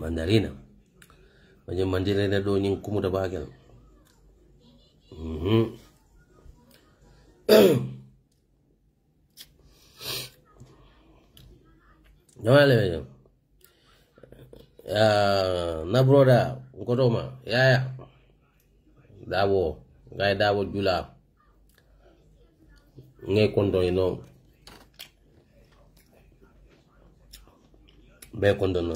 mandarina manje mandarina do nyin kumuta bagel Jamale na broda ngotoma yaya dabo ngay dabo jula ngay kondo ino be kondo no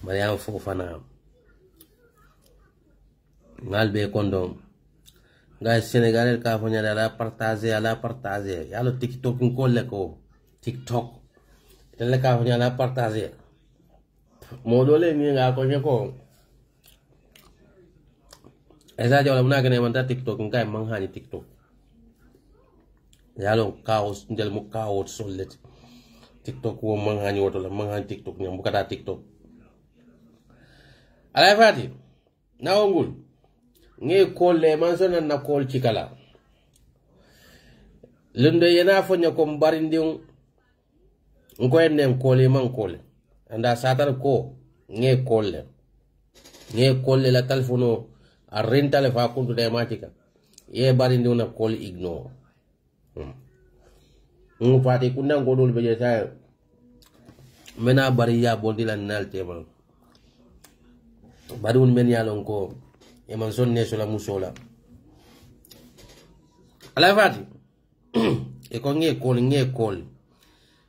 mariam fo fana ngal be kondo ngay Sénégalais ka fo nyala la partager yalo TikTok ko le ko TikTok tele ka fo nyala partager modole ni nga ko nyako esa jawla muna gane man ta TikTok ngay man hani TikTok yalo kaos ndel mu kaos solet TikTok wo man hani woto la man hani TikTok nyam bukata TikTok ala fati na ongul nge kolle man sona na kol cikala lunde yena fo nyako mbarindi ngo enem kole man kole anda satar ko nge kolle la telefono a rentale fa kuntu de matika ye barindi una kol ignore fati kundan ko dol beje tay mena bari ya bondi la nal tebal bari un men yalon ko e man sonne so la musola ala fati e ko nge kol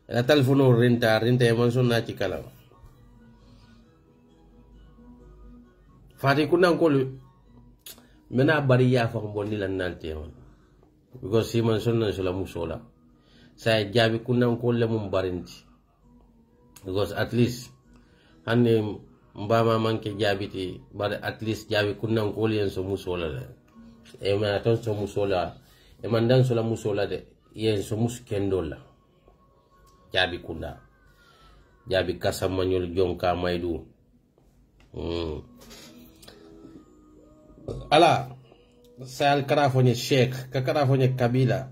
la telefono renta e man sonna ci kala fati kundan ko mena bari ya fa bondi la nal tebal because si man sonna so la musola say jabi kunnan ko le mum barinti because at least hande mbama manke jabiti but at least jabi kunnan ko len so musola le e ma ton so musola e man dan so la musola de yen so muskendola jabi kunda jabi kasamanyol jonka maydu ala sal karafonye sheikh ka karafonye kabila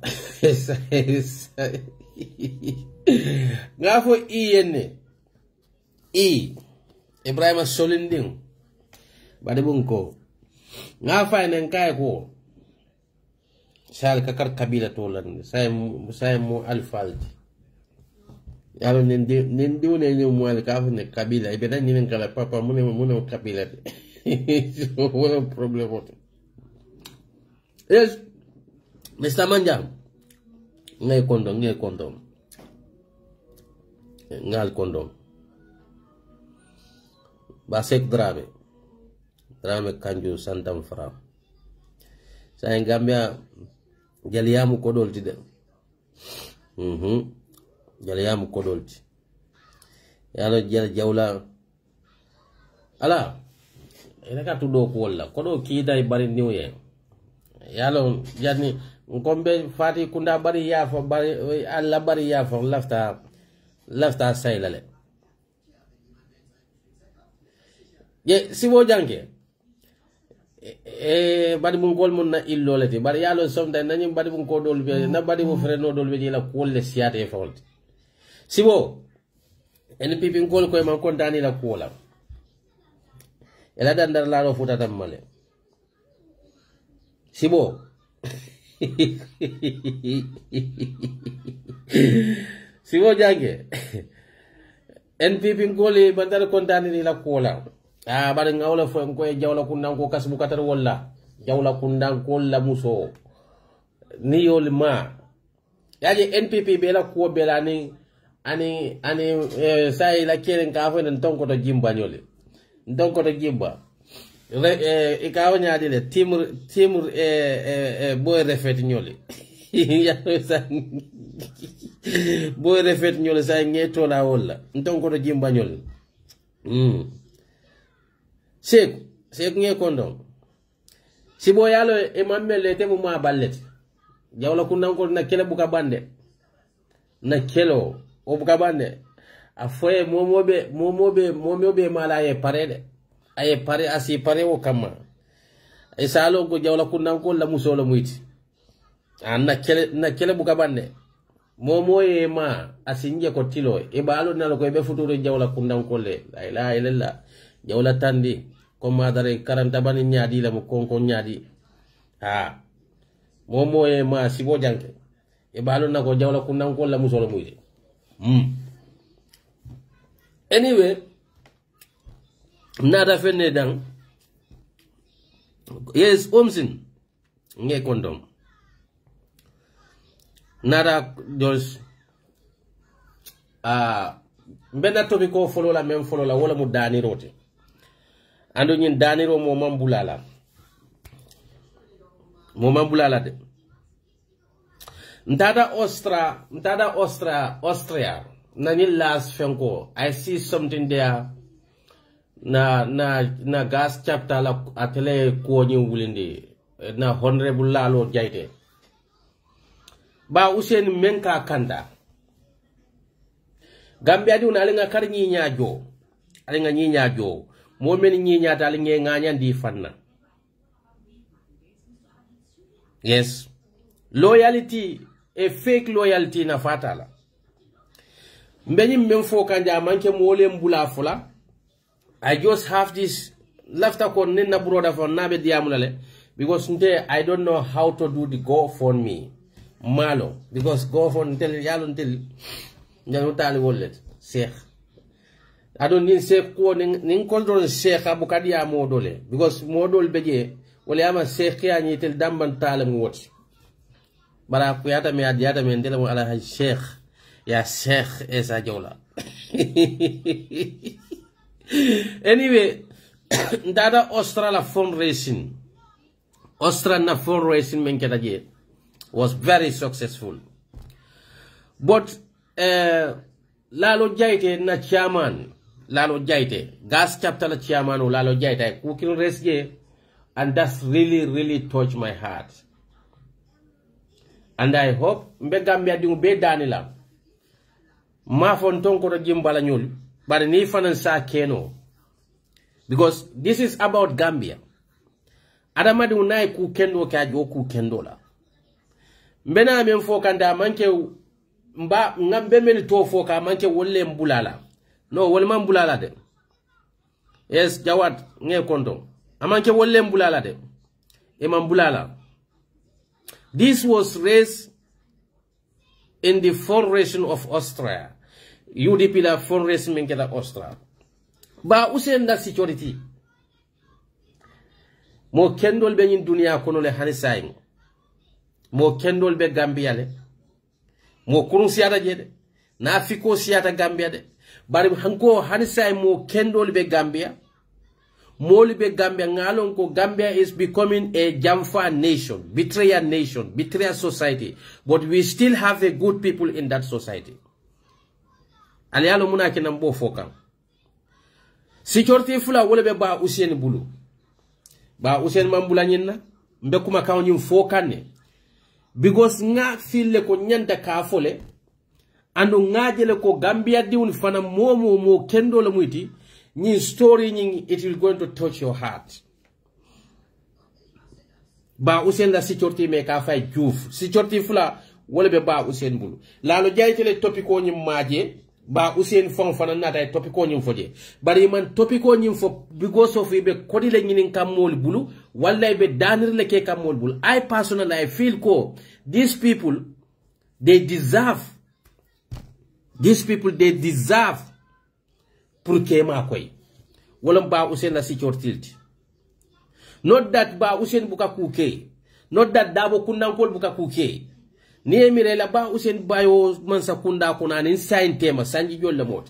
ngafo iyenne Ibrahima solinding bade bunko ngafa enen kay ko sal ka kar kabila tolan say mu alfaldi yalo nindi ne mu al kafne kabila e bedan ninen kala papa mun kabila wala problem wote. Yes, Mr. Manjang, ngay kondom, ngal kondom. Basek drame kanju santam fra. Sa Gambia jaliyamu kodolti de. Jaliyamu kodolti. Yalo jawla. Ala, ina ka tudo ko wala. Kodo kida bari niwe. Yalo jani ngombe fati kunda bari yafa bari alla bari yafa lafta saylale ye sibo jange bari mun gol mun na illolati bari yalo somta nani bari mun ko dol be na bari mun freno dol be la kolle siate e fawti sibo NPP ngol ko man kontani la kola ela dandar la ro futa tamale sibo sibo jange NPP ngoli bandar kontani ni la kola bari ngawla fo ko jawla kundan ko kasbu katar walla jawla kundan ko la muso ni yol ma yaje NPP be la ko be la ni ani sai la keren ka fo nan tonko to jimba nyole tonko to jimba ikaw nya dile timur boy refet nyole ya sa boy refet nyole sa ngeto la wala ntonko to jimba nyole sek nge kondom si bo yalo e mammele te mu ma ballet jawla kunnan ko na kele buka bande na kelo o buka bande a foye momobe mala ye parede aye pare asi pare wo kama e salo go jawla kunnan ko la musolo muiti na kele buka bande momo e ma asinje ko tilo e balo nalo ko be futuro jawla kundan kolle la ilaha illallah jawla tandi ko madare karanta bani nyaadi la mo konko nyaadi ha momo e ma sibo janke e balo nako jawla kundan kolle musolo muyde anyway nada fenne dan yes omsin nge kondom nada jos mbena tobi ko follow la même follow la wala mu daniro te ando nyin daniro mo mambulala de ntada Austria nani last fenko I see something there na gas chapter la atele ko nyi wulinde na honorable lalo jaite ba usen menka kanda Gambia di una lenga kar nyi nyaajo alenga nyi nyaajo mo men nyi nyaata lenga nganya ndi fanna yes loyalty a fake loyalty na fatala mbeni memfo kanja manke mo le mbula fula I just have this lafta ko nenna broda for nabe diamulale because I don't know how to do the GoFundMe malo because GoFundMe tel yalon tel nyanu tali wallet sheikh adon nin sheikh ko nin control sheikh abukadi ya modole because modol beje wala ama sheikh ya ni tel damban talam wot bara ku yata me adiyata me ndela mo ala sheikh ya sheikh esa jola anyway ndada Australia fundraising Australia fundraising menketaje was very successful but lalo jaite na chairman lalo jaite gas chapter la chairman o lalo jaite cooking resge and that's really touched my heart and I hope mbe Gambia di be danila ma fon tonko to jimbala nyul but ni fanan sa keno because this is about Gambia adama di unai ku kendo ka jo ku kendo la mbena men fo kanda manke mba ngambe men to fo ka manke wolle mbulala no wol man bulala de yes Jawad nge kondo amanke wolle mbulala de e man bulala. This was raised in the fundraising of Austria UDP la fundraising men keda Austria ba usen da security mo kendol be nyin dunia kono le hanisayin mo kendol be Gambia le mo kurun siyata jede na fiko siyata Gambia de bari hanko hanisay mo kendol be Gambia moli be Gambia ngalon ko Gambia is becoming a Jamfa nation, betrayer society, but we still have a good people in that society. Alialo muna kinambo fokan security fula wole be ba usien bulu ba usien mambula nyinna mbe kuma kaw nyim fokanne because nga fille ko nyanta ka fole ando ngajele ko Gambia diwul fana mo kendo la muiti ni story ni it will going to touch your heart ba usien la security me ka fay juuf security fula wole be ba usien bulu lalo jaytele topiko nyim maaje ba usien fon fana nata topiko nyim foje bari man topiko nyim fo because of ibe kodi le nyinin kamol bulu walla ibe danir le ke kamol bulu. I personally I feel ko these people they deserve pour que ma koy wala ba usien la security not that ba usien buka kuke not that dabo kundankol buka kuke ni emire la ba usien bayo mansa kunda kuna ni sign tema sanji jolle mot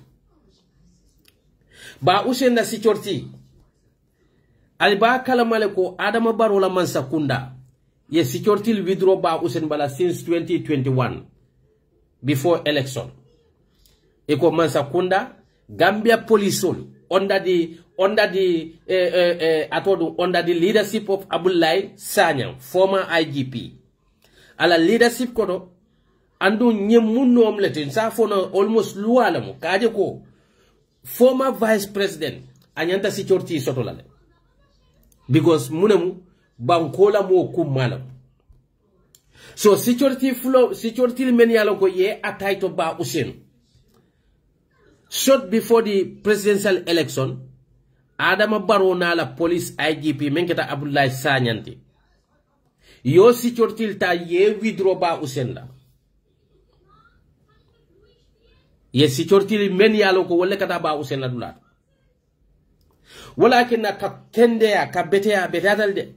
ba usien la security alba kala maleko adama baro la mansa kunda ye security withdraw ba usien bala since 2021 before election eko mansa kunda Gambia police under the leadership of Abdoulaye Sanyang, former IGP. Ala leadership kono andu nyemuno omlete sa fona almost lualamu kaje ko former vice president anyanta security sotolale because munemu bankola mo kumala So security men yalo ko ye atay to ba Ousainou. Short before the presidential election, Adama Barrow na la police IGP menketa Abdoulaye Sagnanti. Yo security ta ye withdraw ba Ousainou la. Ye security men yalo ko wole kata ba Ousainou la dulat. Walakin na ka kende ya ka beteatal de.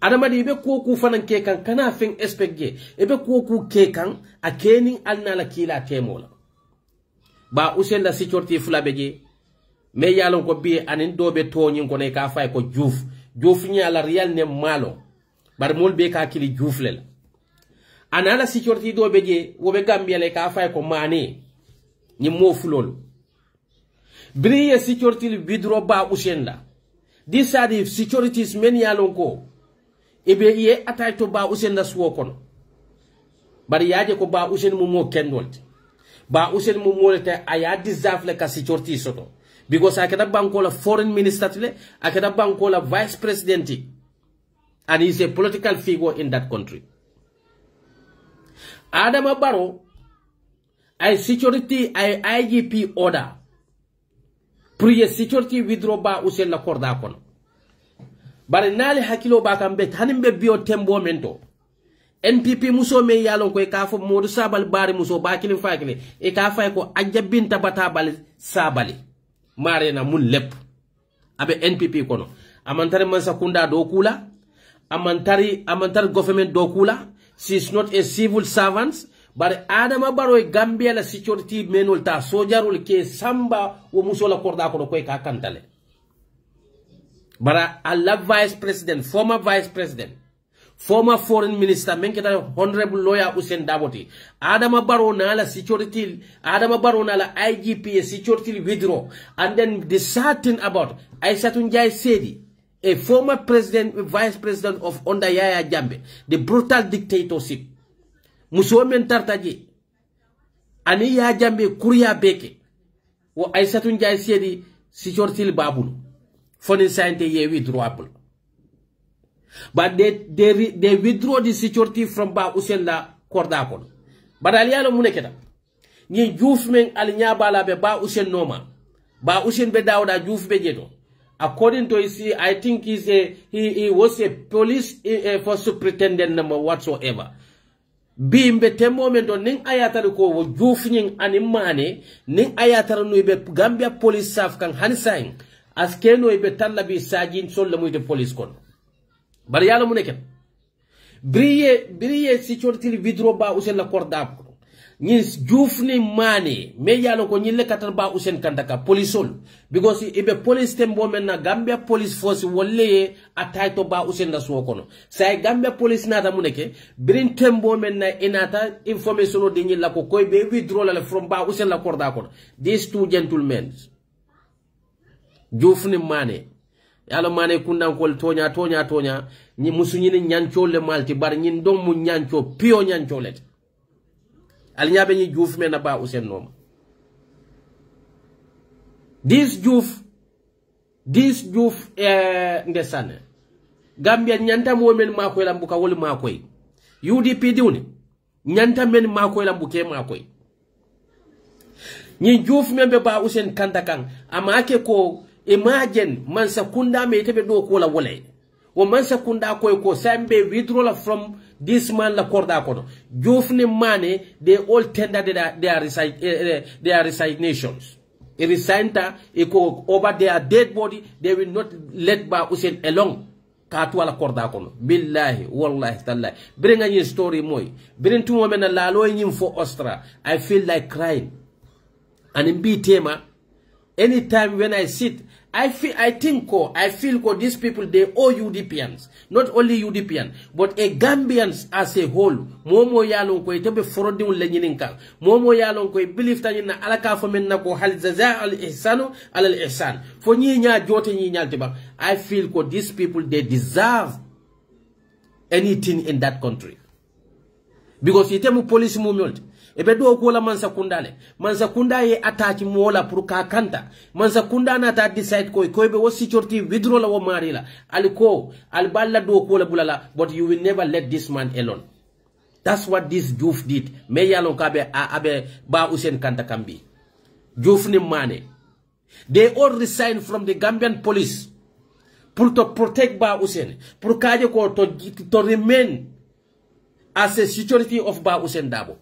Adama di ibe kuoku fanan kekan kana fin expecte ibe kuoku kekan a kenin alna la kila temola. Ba Ousainou la security 𝒂𝒊𝒏 me yalon ko bi anin dobe toñin ko ne ka fay ko Diouf nya la real ne malo bar mol be ka kili Diouf lela anala security dobe je wobe Gambia le ka fay ko mane ni mo fulol briye security withdraw ba Ousainou la this are the securities men yalon ko ebe ye atay to ba Ousainou la suwo kono bar yaaje ko ba Ousainou mo kendolte ba Ousainou mo molete aya deserve le ka security soto because akeda banko la foreign minister tile akeda banko la vice president and he's a political figure in that country. Adama Barrow ay security ay IGP order priye security withdraw ba Ousainou la korda kono bare nali hakilo ba kambe hanimbe bio tembo mento NPP muso me yalon ko e ka fo Modou Sabal bari muso ba kilin fakile e ka fay ko ajabinta bata bal sabali marena mun lepp abe NPP kono amantare man sakunda do kula amantari government do kula she is not a civil servant but Adama Barrow e Gambia la security menol ta sojarul ke samba wo muso la korda ko e ka kantale bara Allah vice president former foreign minister menketa honorable lawyer Ousainou Daboti Adama Barrow na la security IGP security withdraw and then the sad thing about 𝒂𝒄𝒄𝒏𝒆𝒍 a former vice president of under Yaya Jammeh the brutal dictatorship muso men tartaji ani Yaya Jammeh kuriya beke wo 𝒂𝒄𝒄𝒏𝒆𝒍 security babulu foreign science ye withdrawable. But they withdraw the security from ba Ousainou la korda kon. But alialo muneketa. Ni Diouf men alinya bala be ba Ousainou noma. Ba Ousainou be dawda Diouf be jeto. According to I think he was a police force superintendent number whatsoever. Bimbe tembo mento ning ayatar ko wo Diouf ning animane ning ayatar no be Gambia police staff kan hansain askeno be talabi sajin sol la muy de police kon. Bari yalla mu neket briye security withdraw ba Ousainou la korda ko ni Diouf ni mane me yalla ko ni le katar ba Ousainou kandaka polisol because ibe police tembo men na Gambia police force wolle atay to ba Ousainou la so kono say Gambia police nata mu neke brin tembo men na inata information de ni la ko koy be withdraw la from ba Ousainou la korda ko these two gentlemen Diouf ni mane yalo mane kundan kol tonya ni musu ñini ñancho le malti bar ñin dom mu ñancho pio ñancho let al ñabe ñi Diouf me na ba Ousainou noma this Diouf ndesane Gambia ñanta mo men makoy lambu ka wol makoy UDP diwni ñanta men makoy lambu ke makoy ñi Diouf membe ba Ousainou kantakan amake ko imagine man sakunda me tebe do ko la wole wo man sakunda ko sambe withdraw from this man la korda kono Diouf ni mane they all tender their resignations a resigner ko over their dead body they will not let ba Ousainou along ka to la korda kono billahi wallahi tallahi bring a story moy bring to moment la lo nyim for Ostra I feel like crying and in be tema anytime when I sit I feel these people they all UDPians, not only UDPian, but a Gambians as a whole. Momo yalon ko ite be forodi un lenyininka. Momo yalon ko believe tani na alaka fomen na ko hal jaza al ihsanu al ihsan. For ñi ñaa jote ñi ñal tiba. I feel these people they deserve anything in that country. Because ite mu police mu myolti. Ebe do ko la mansa kunda ye attack mola pour ka kanta mansa kunda na ta decide ko be wo security withdraw la wo marila aliko al balla do ko la bulala but you will never let this man alone That's what this Juf did. Me yalon kabe abe ba Usain Kanta Kambi. Juf ni mane. They all resigned from the Gambian police to protect Ba Usain. Pour kaje ko to remain as a security of Ba Usain Dabo.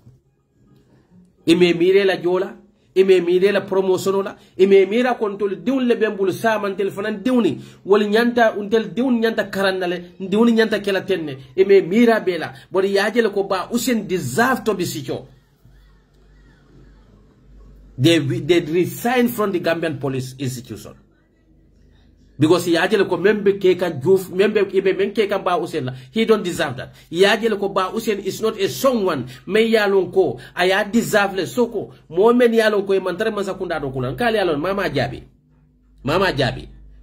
Ime mire la jola, ime mire la promotion la, ime mira kontol diun le bembul saman telefonan diuni, wali nyanta untel diun nyanta karandale, diuni nyanta kela tenne, ime mira bela, bori yajele ko Ba Usain deserve to be secure. They resigned from the Gambian police institution. Because yajele ko membe keka Juf, membe ibe men keka Ba Usain la, he don't deserve that. Yajele ko Ba Usain is not a someone, me yalon ko, aya deserve le soko, mo men yalon ko mantare masakunda do kulan, kali yalon mama jabi,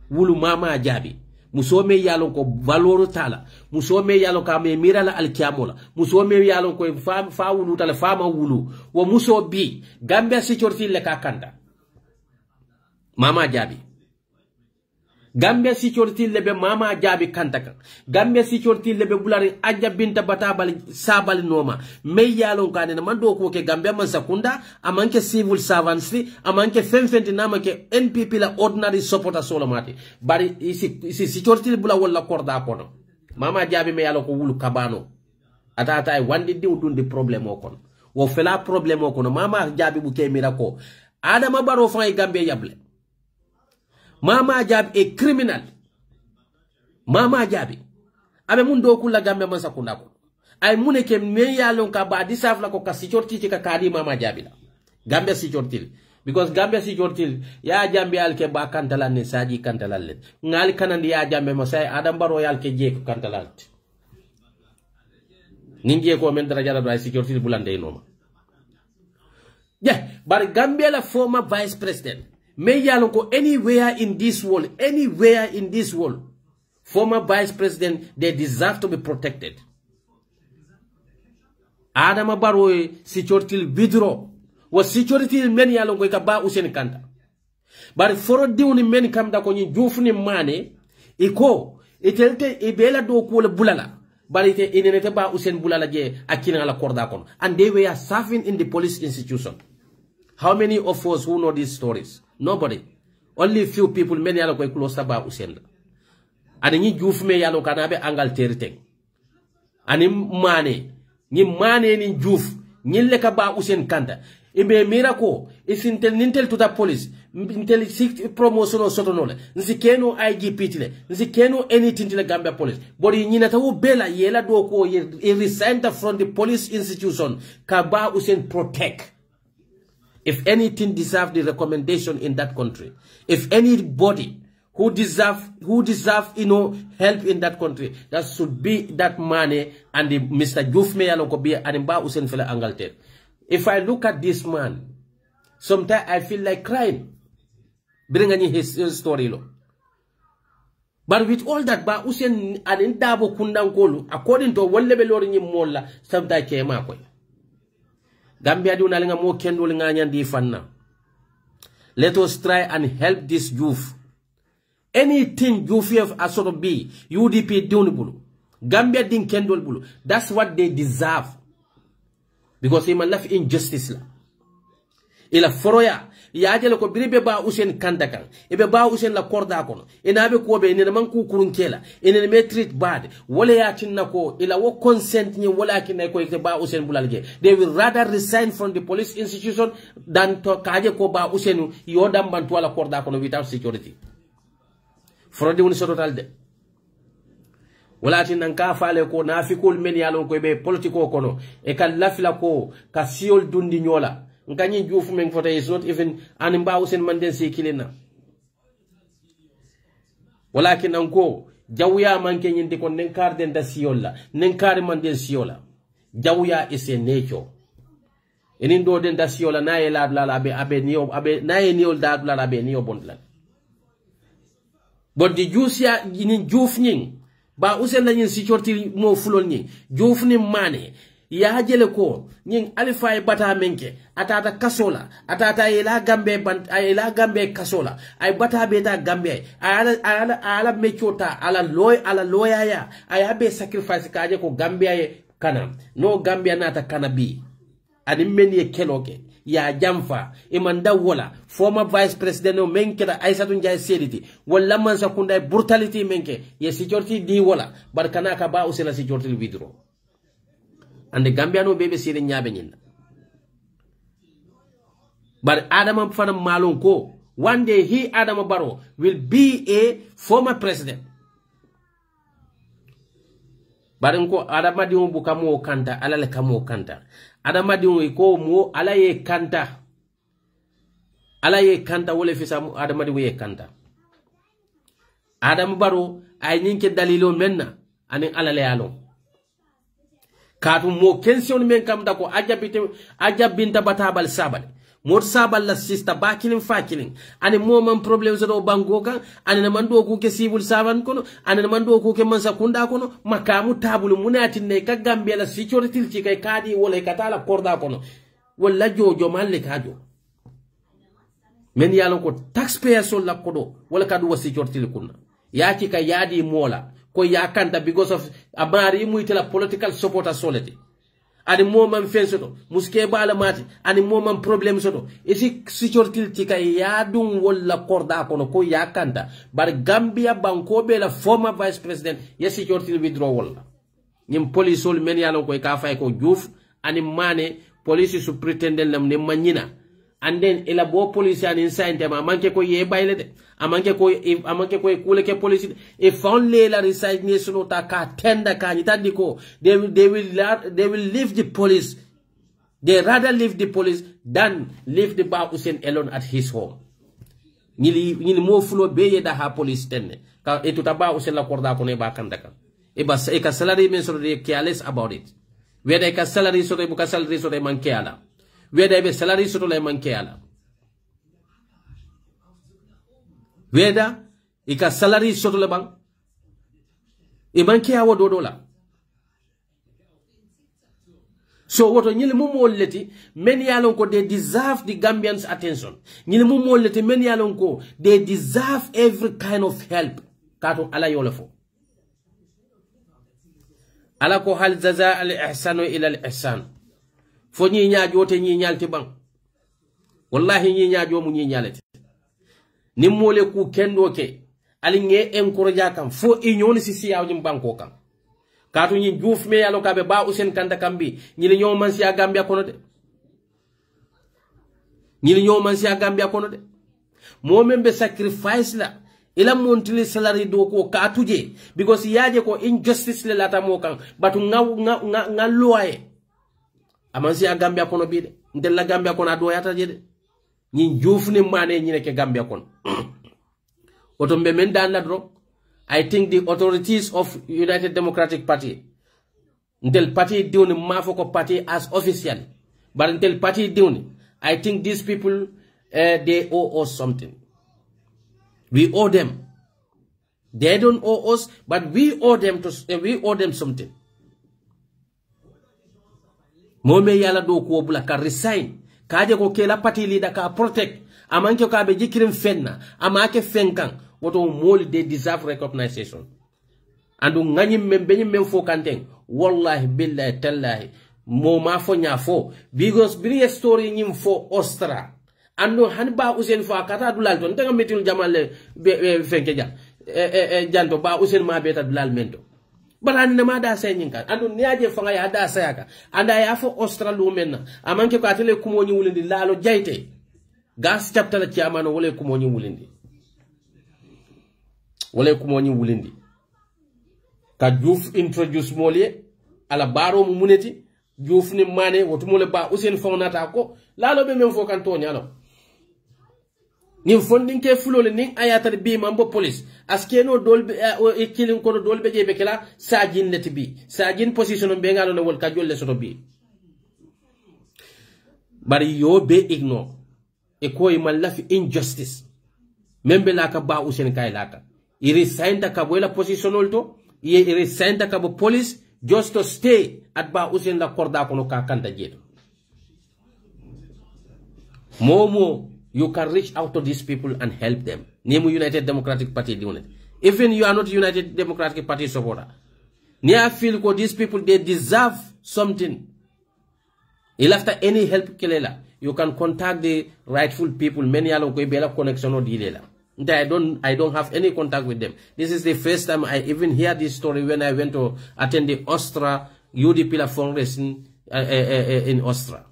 wulu mama jabi. Muso me yalon ko valoro tala, muso me yalon ka me mira la alkiamola, muso me yalon ko fa wulu tala fama wulu, wo muso bi, Gambia security le kakanda. Mama jabi. Gambia security lebe mama jabi kantaka. Gambia security lebe bulari aja binta batabali sabali noma. Me yalon kane na mando ko ke Gambia man sakunda, amanke civil servants ni, amanke femfenti nama ke NPP la ordinary supporter solo mati. Bari isi security bula wala korda kono. Mama jabi me yalon ko wulu kabano. Ata ay wandi di udundi problem okon. Wo fela problem okon. Mama jabi buke mirako. Adama baro fay Gambia yable. Mama Jabi a criminal. Mama Jabi. Abe mundo kula Gambia man sakunda ko. Ay muneke me yalon ka ba disaf la ko ka security ka kadi Mama Jabi la. Gambia security. Because Gambia security ya jambe alke ba kantalan ne saji kantalan len. Ngali kanandi ya jambe masay Adam Baro yalke je ko kantalan. Ninje ko men dara jara security bulande noma. Yeah, but Gambia la former vice president may yalonko anywhere in this world, former vice president, they deserve to be protected. Adama Barrow security withdraw. Was security many yalonko ikaba Usain Kanta. But for diuni many kamda konyi jufuni mane, iko, itelte ibela do kule bulala. But ite inenete ba Usain bulala je akina la korda kon. And they were serving in the police institution. How many of us who know these stories? Nobody. Only few people, many yalo ko close Ba Usain. Ani ni juf me yalo kanabe angal teriteng. Ani mane, ni juf, ni leka Ba Usain Kanta. Ibe miracle, isintel nintel to the police, intel six promotion or sotonole, nzikeno IGP nzikeno anything to the Gambia police. But in Yinatawu Bela yela doko ye resigned from the police institution, ka Ba Usain protect. If anything deserves the recommendation in that country, if anybody who deserve help in that country, that should be that money and the Mr. Juf Meyalokobi and Ba Usain Fela Angalter. If I look at this man, sometimes I feel like crying. Bringing his story lo. But with all that, Ba Usain and Dabo Kundankolu, according to one level or in Mola, sometimes came up with. Gambia do nalinga mo kendo linga nyandi fanna. Let us try and help this youth. Anything youth have asoro be UDP dunibulu. Gambia din kendo bulu. That's what they deserve. Because they left injustice la. Ila foroya yaajele ko biribe Ba Usain Kanta kan ebe Ba Usain la korda kono enabe ko be ne man ku kurunkela ene me treat bad wala yatinna ko ila wo consent ni wala kinay ko ke Ba Usain bulalge. They will rather resign from the police institution than to kaaje ko Ba Usain yodam bantu wala korda kono without security. Frode woni so total de wala tin nan ka faale ko nafikul men yalon ko be politiko kono e kan lafila ko ka siol dundi nyola. Nkanyi jufu meng fota is not even an Ba Usain manden se kilena. Walakin anko jawya manke nyindi kon nenkar den da siola nenkar manden siola. Jawya is a nature. Enin do den da siola na e lad la abe na e niol da la abe niyo bondla. But the juicia inin juf nying Ba Usain la nyin security mo fulol nying juf ni mane ya jele ko nying alifay bata menke atata kasola atata ila gambe kasola ay bata beta gambe ala mechota ala loyaya ay be sacrifice kaje ko gambe kana no Gambia nata kana bi ani men ye keloke ya jamfa imanda wala former vice president no menkeda Aissatou Njie sediti wala man sakunda brutality menke ye security di wala bar kana ka ba usela security withdraw and the Gambia no bebe sire nyabe nyinda but Adama fana malon ko one day he Adama Barrow will be a former president. Barenko Adama diun bukamo kanta alale kamo kanta. Adama diun iko mo alaye kanta. Alaye kanta wole fisa Adama diun ye kanta. Adama Barrow ay ninke dalilo menna anin alale alon. Katu mo kension men kam dako ajabinta batabal sabal. Mot sabal la sista bakilin fakilin ani moman problem zo do bangoka ani na mando ku ke civil servant kono ani na mando ku ke mansa kunda kono makamu tabulu munati ne ka Gambia la security ci kay kadi wala katala korda kono wala jojo malle kajo men yalon ko taxpayer sol la kodo wala kadu wa security kunna ya ci ka yadi mola ko ya kanta because of abari muitela political supporter soleti ani moman fensoto muske bala mati ani moman problem soto isi security tika yadun wala korda kono ko yakanda bar Gambia banko be la former vice president ya security withdrawal nyim police ol men yalon ko ka fay ko Diouf ani mane police superintendent lam ne manyina and then ila bo police ani inside ma manke ko ye bayle de amanke ko kule ke police e found la reside ne suno ta ka tenda ka ni tandi ko they will leave the police. They rather leave the police than leave the Ba Hussein alone at his home. Nili mo fulo beye da ha police tenne ka etuta Ba Hussein la korda ko ne ba kandaka e ba e ka salary men so they careless about it whether ka salary so they buka salary so they manke ala whether be salary so they manke ala whether ika salary soto le bang e banki awo dodola so woto nyili mumo leti men yalon ko they deserve the Gambians attention nyili mumo leti men yalon ko they deserve every kind of help kato ala yolefo ala ko hal jaza al ihsanu ila al ihsan fo ñi ñaajo te ñi ñalti bang wallahi ñi ñaajo mu ñi ñalati ni mole ku kendo ke ali nge encourage kam fo union si siyaw ñim banko kam katu ñi Diouf me yalo kabe Ba Hussein kanta kambi ñi li ñoo man si Gambia kono de ñi li ñoo man si Gambia kono de mo membe sacrifice la ila montili salary do ko katuje because yaje ko injustice le lata mo kan batu nga loye amansi Gambia kono bi de ndella Gambia kono ado yata je de ñi Diouf ne mane ñi nek Gambia kono oto mbe men dan la dro I think the authorities of United Democratic Party ntel party diwni mafoko party as official but ntel party diwni I think these people they owe us something. We owe them. They don't owe us, but we owe them something. Mome yala do ko bula ka resign. Kaje ko kela party leader ka protect. Amanke ka be jikirim fenna. Amake fenkan. Woto moli they deserve recognition. Andu ngani membe mem fo kanteng. Wallahi billahi tallahi. Mo ma fo nya fo. Because bring story nyim fo ostra. Ando hanba usen fo kata dulal ton tanga metul jamal fenke ja. Janto ba usen ma beta dulal mento. Barani na ma da say nyinka. Ando niaje fanga ya da sayaka. Anda ya fo ostra lu menna. Amanke ko atele kumo nyi wulindi lalo jayte. Gas chapter la chiamano wole kumo nyi wulindi. Wole kumo nyi wulindi. Ka Diouf introduce molie ala baro mu muneti Diouf ni mane wotu mole ba usen fonata ko lalo be men fo kan to nyalo ni fondin ke fulole ning ayata bi mambo police askeno dolbe e kilin ko dolbe je be kala sajin leti bi sajin position be ngalo wol ka jolle soto bi bari yo be igno e ko e man lafi injustice membe la ka ba usen kay laka iri sainta ka bola position olto ye resenta ka police just to stay at Ba Hussein la korda kono ka kanta jeto. Momo, you can reach out to these people and help them. Name United Democratic Party doing it. Even you are not United Democratic Party supporter. Near feel ko these people they deserve something, after any help kelela, you can contact the rightful people. Many are going to connection or deal. I don't have any contact with them. This is the first time I even hear this story when I went to attend the Austria UDP fundraising in Austria.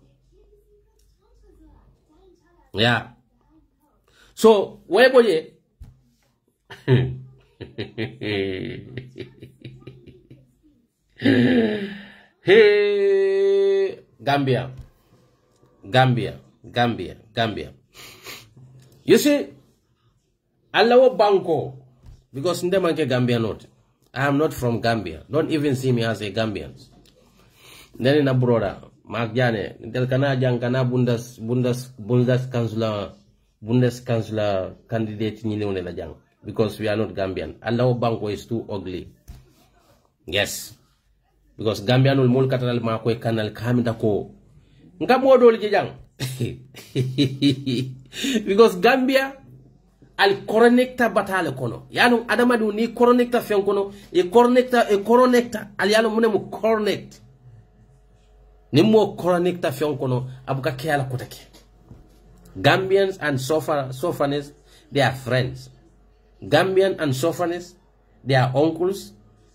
Yeah. So where go ye? Hey, Gambia. You see, Allah banko, because ndemanke Gambia not. I am not from Gambia. Don't even see me as a Gambian. Then a brother, Mark Jane, del kana jang kana Bundeskanzler candidate ni la jang, because we are not Gambian. Allah banko is too ugly. Yes. Because Gambian will mol katal ma ko kanal kamita ko. Nka modol jang. Because Gambia al connecta batale kono. Yanu adamadu ni connecta fen kono e connecta al yanu munemu connect. Ni mo connecta fen kono abuka kiala kotake. Gambians and Sofanis, they are friends. Gambian and Sofanis, they are uncles.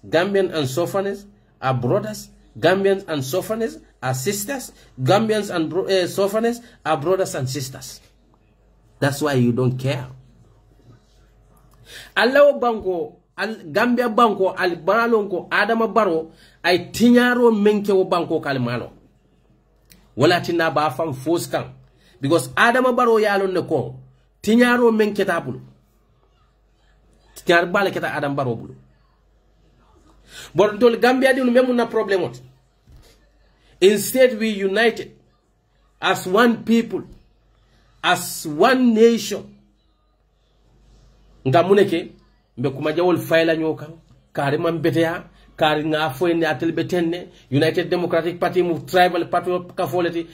Gambian and Sofanis are brothers. Gambians and Sofanis are sisters. Gambians and Sofanis are brothers and sisters. That's why you don't care. Allah banko, Gambia banko, al balonko, Adama baro, ay tinyaro menke wo banko kalmalo. Wala tina ba fam foskan. Because Adama baro yalon ne ko, tinyaro menke tabulu. Tinyar bale keta Adam baro bulu. But tol Gambia di memu na problem. Instead we united as one people, as one nation. Nga muneke mbe kumajawol fayla nyoka kari mambetea kari nga foyne atel betenne United Democratic Party mu tribal party ka foleti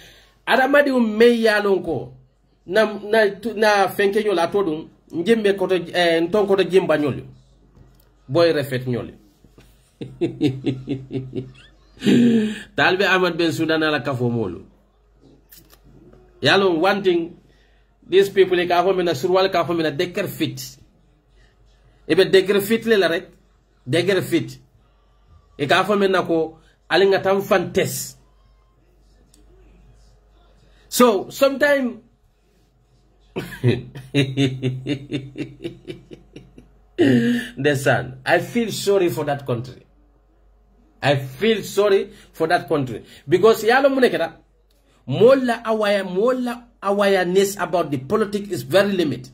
adamadi me yalonko na fenke nyola todum njembe koto nton koto jimba nyoli boy refet nyoli talbe Ahmad Ben Sudan ala kafo molu yalon one thing, these people ka fo mena surwal ka fo mena dekker fit ebe dekker fit le la rek dekker fit e ka fo mena ko alinga tam fantes. So sometimes the son, I feel sorry for that country. I feel sorry for that country because yalo muneketa mola awareness about the politics is very limited.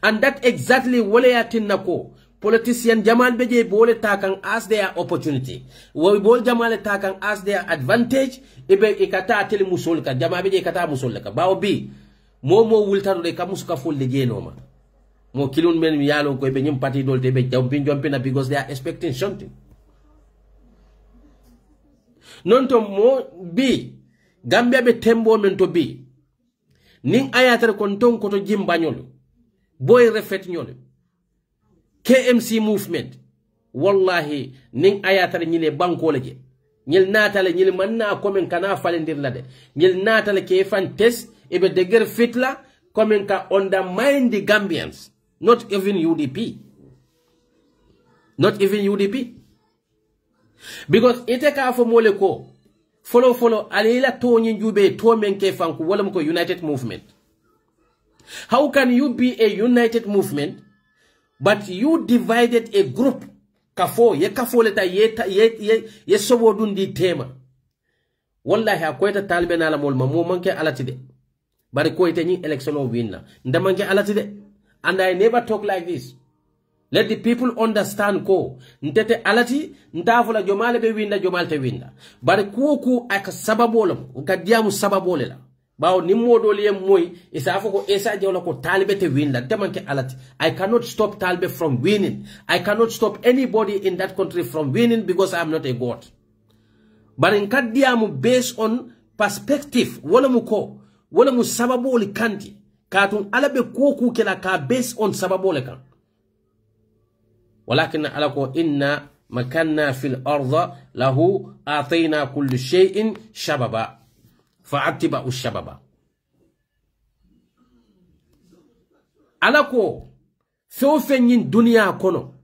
And that exactly wale yatin nako politician Jamal Beje bole takang as their opportunity. Wo bol Jamal takang as their advantage ibe ikata ateli musolka Jamal Beje ikata musolka bawo bi momo wultaro de kamusuka fol de genoma mo kilun men yalo ko ibe nyim party dolte be jumping na because they are expecting something. Non to mo bi Gambia be tembo men to bi ning ayatar konton koto jimbanyolo boy refet nyolo KMC movement wallahi ning ayatar nyile banko leje nyil natale nyil manna komen kana falendir lade nyil natale ke fan test ebe deger fitla komen ka undermine the Gambians, not even UDP, because ite ka fo mole ko follow alila to njube to menke fanku wala mko united movement. How can you be a united movement but you divided a group kafo leta ye sobo dundi tema wallahi akweta talbe na la mol mo manke alatide bari ko ite ni election o winna ndamanke alatide. And I never talk like this. Let the people understand ko ntete alati ntafula jomale be winda jomalte winda bari kuku aka sababolam ukadiamu sababolela bawo ni modol yem moy isafo ko esa jawla ko talibe te winda demanke alati. I cannot stop talibe from winning. I cannot stop anybody in that country from winning because I am not a god. But in kadiamu based on perspective wala muko wala mu sababoli kanti katun alabe kuku kela ka based on sababole kan. ولكن علىكو إن مكنا في الأرض له أعطينا كل شيء شبابا فأتبعوا الشباب alako few fenyin dunia kono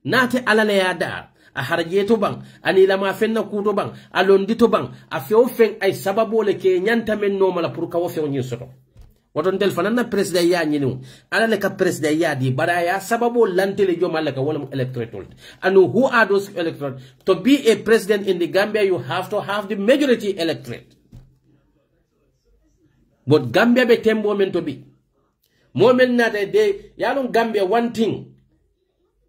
nate alala ya da a harjeto bang ani lama fenna kuto bang alondito bang a few fen ay sababo le ke nyanta men no mala pour ka wo few nyin soto woton tel fanana president ya nyinu alale ka president ya di bara ya sababo lantele jomala ka wala electoral and who are those electorate to be a president in the Gambia you have to have the majority electorate but Gambia be tembo men to be moment na de yalon Gambia one thing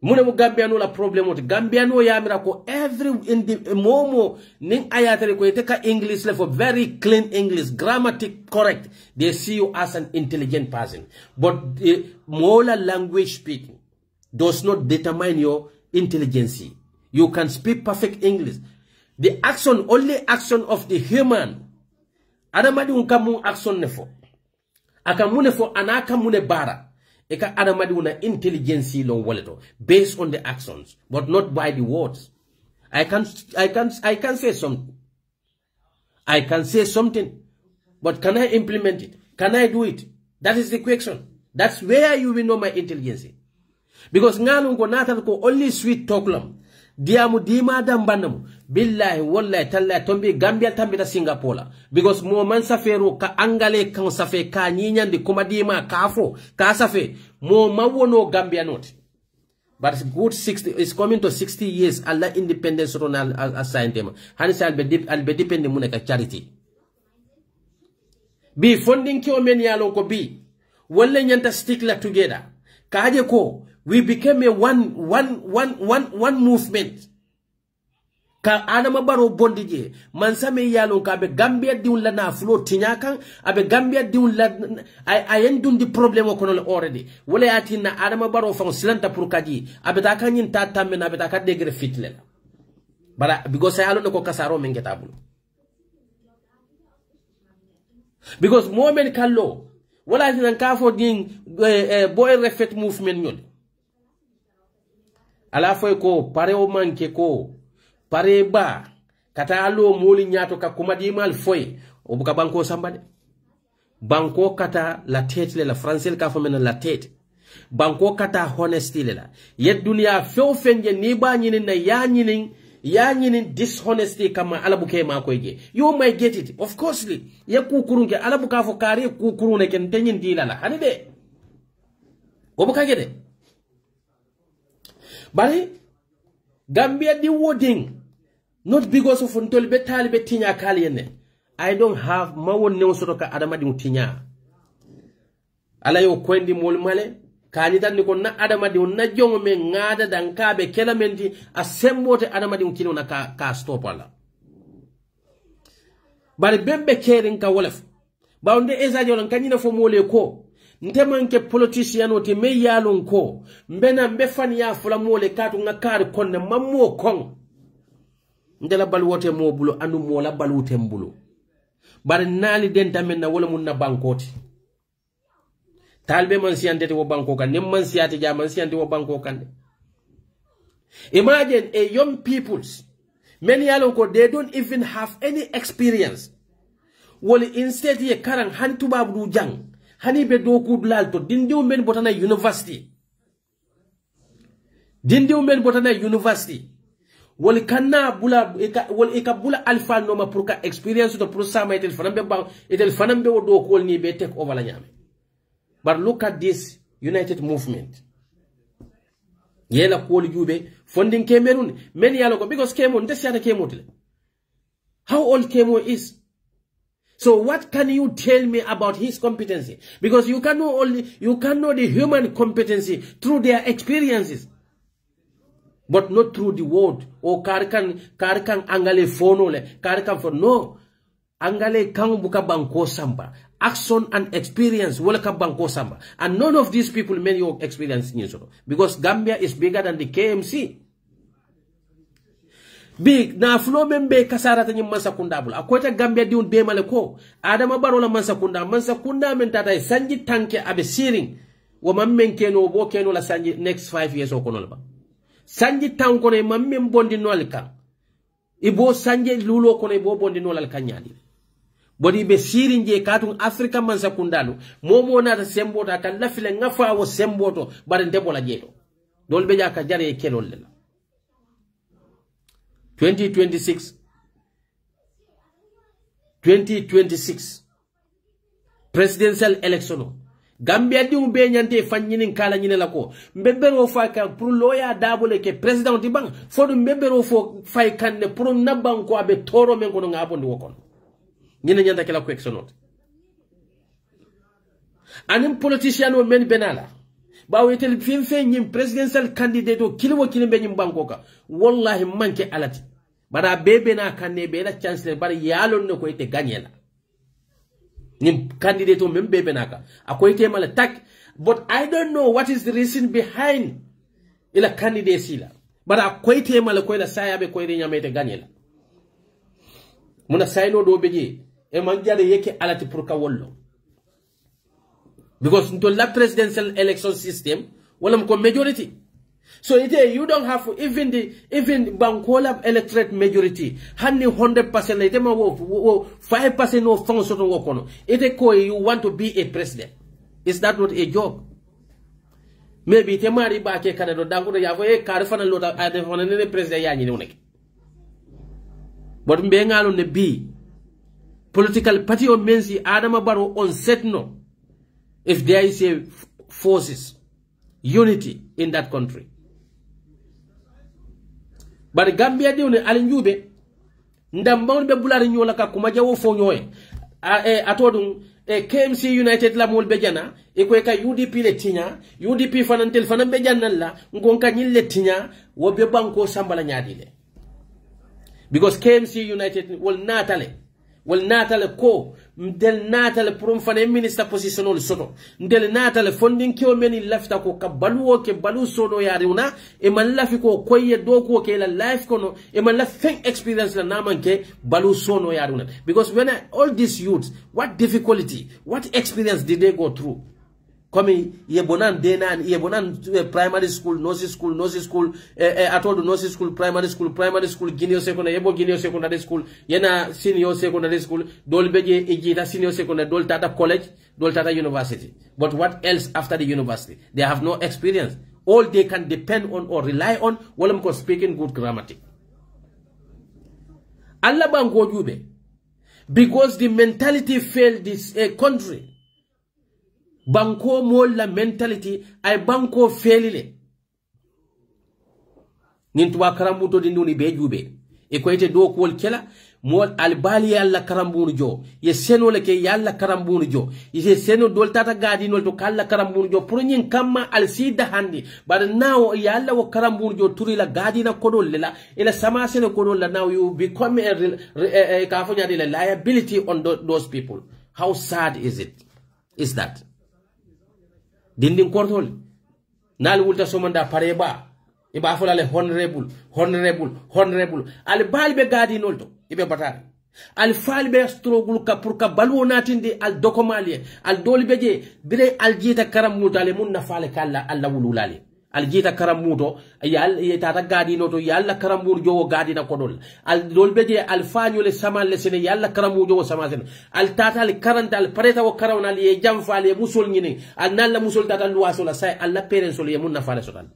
mune mu Gambia no la problem with Gambia no ya mirako every in the momo ning ayatare ko iteka English le for very clean English grammatic correct they see you as an intelligent person but the mola language speaking does not determine your intelligence. You can speak perfect English. The action only action of the human adamadi unkamu action nefo akamune fo anaka mune bara eka adamadi una intelligence long waleto based on the actions but not by the words. I can say something. I can say something, but can I implement it? Can I do it? That is the question. That's where you will know my intelligence. Because nganu ko natal ko only sweet talk lam diamu dima dambanamu billahi wallahi tallahi tombi Gambia tambita Singapore because mo man safero ka angale kan safe ka nyinyandi kuma dima kafo ka safe mo mawono Gambia not but good 60 is coming to 60 years Allah independence ronal assigned them hanisa albe depend mu ka charity bi funding ki o men yalon ko bi walla nyanta stick la together kaje ko we became a one movement. Ka Adama Barrow bondije mansame yalon ka be Gambia diun la na flow tinyakan abe Gambia diun la I endun the problem okono already wala atina Adama Barrow fon silanta pour kaji abe ta kanyin tata men abe ta ka degre fitle bara because I alon ko kasaro men getabul because moment kallo wala atina ka fo ding boy refet movement nyol ala foy ko pare o manke ko pare ba kata alo moli nyato ka kuma di mal foy o buka banko sambade banko kata la tête le la français ka fo men la tête banko kata honesty le la yed dunia few fenje ni ba nyini na ya nyini dishonesty kama ala buke ma ko ge you might get it of course ya kukurunge ala buka fo kare kukurune ken tenyin dilala hanide o buka gede Bari Gambia di wording not because of untolbe talibe tinya kaliyene. I don't have mawon ne sotoka adama di tinya. Ala yo kwendi mol male kanita ni na adama di na jongo me ngada dan kabe kelamenti asembote adama di kino na ka stop ala. Bari bembe kering ka wolef. Ba onde ezajo lan kanyina fo mole ko. Ntemanke politician oti me yalon ko mbena mbefani ya fula mole katu ngakari konne mammo kon ndela balwote mo bulo anu mola balwote mbulo bare nali denta men na wala mun na bankoti talbe man siyante wo banko kan nem man siyate ja man siyante wo banko kan imagine a young peoples many yalon ko they don't even have any experience woli instead ye karang han tubabu du jang hani be do kudlal to dindiw men botana university wol kanna bula wol eka bula alfa no ma pour ka experience to pour sama etel fanambe ba etel fanambe wo do ko ni be take over la nyame but look at this united movement yela ko jube funding kemerun men yalo ko because kemo ndesiata kemotle how old kemo is. So what can you tell me about his competency? Because you can know the human competency through their experiences, but not through the word. Or karkan angale fonole karkan for no angale kang buka banko samba action and experience wala ka banko samba and none of these people many your experience nyeso because Gambia is bigger than the KMC. Big na flow membe kasara tanyi mansa kundabul akwata Gambia diun be male ko Adama Barrow la mansa kunda men tata sanji tanke abe siring wo mammen keno bo keno la sanji next 5 years o kono ba sanji tan kono mammen bondi nol kan ibo sanje lulo kono ibo bondi nol al kanyadi bodi be sirin je katun afrika man sakundalu momo na ta sembota kan lafile ngafa wo semboto bare ndebola jeto dol be jaka jare kelol lela 2026 presidential election Gambia di ube nyante fanyinin kala nyine lako mbebero fa ka pour loya dabole ke president di bang fodu mbebero fo fay kanne pour naban ko abe toro men ko nga abondi wokon nyine nyanta kala ko excellent anim politician o men benala ba wetel fin fe nyim presidential candidate o kilwo kilimbe nyim banko ka wallahi manke alati bara bebe na kanne be la chance bar yalon ne ko ite gagnela nim candidate o men bebe naka akoy te mala tak but I don't know what is the reason behind ila candidacy la bara akoy te mala ko la sayabe ko ite nyamete gagnela muna sayno do beje e man jade yeke alati pour ka wollo because into la presidential election system wala ko majority so you don't have even bankola electorate majority hanni 100% ite ma wo 5% no function wo kono ite ko you want to be a president. Is that not a job? Maybe ite mari ba ke kanado dango ya fo e kar fana lota ade fana ne president ya nyine wonek but mbe ngalo ne bi political party o mensi Adama Barrow on set no if there is a forces unity in that country. But Gambia di one alinjube ndambawon be bulari nyola ka kuma jawo fo nyoy atodum KMC United la mol be jana e ko ka UDP le tinya UDP fanantel fanan be jannan la ngonka nyille tinya wo be banko sambala nyaadile because KMC United will natale ko ndel natale prom fane minister position soto ndel natale funding kyo meni lafta ko ka baluwo ke balu sodo yaruna e man lafi ko koye do ko ke la life kono e man la think experience la namanke balu sono yaruna because when all these youths what difficulty what experience did they go through Komi yebonan denan yebonan primary school nursery school atold nursery school primary school junior secondary yebo junior secondary school yena senior secondary school dol beje ejita senior secondary dol tata college dol tata university but what else after the university they have no experience all they can depend on or rely on walam ko speaking good grammatic Allah bango jube because the mentality failed this country. Banko mol la mentality ay banko felile nintu wa karambuto di nduni be jube e ko ite do ko kela mol albali yalla karambunu jo ye seno le ke yalla karambunu jo ye seno dol tata gadi nol to kala karambunu jo pour nyin kamma al sida handi bar now yalla wo karambunu jo turi la gadi na kodol lela ila sama seno kodol la now you become a ka fo nyadi la liability on those people. How sad is that dindin kortol nal wulta somanda pareba iba fulale honorable al balbe gadi nolto ibe batare al falbe strogul ka pour ka balwo natinde al dokomalie al dolbe je bire al jita karam mutale mun na fale kala alla wululale al jita karam muto yal tata gadi noto yalla karam mur jowo gadi na kodol al dolbe je al fañole samal le sene yalla karam mur jowo sama sene al tata al karanta al pareta wo karawna li jam fale musol nyini al nalla musol tata luwaso la say alla peren sol ye mun na fale sotal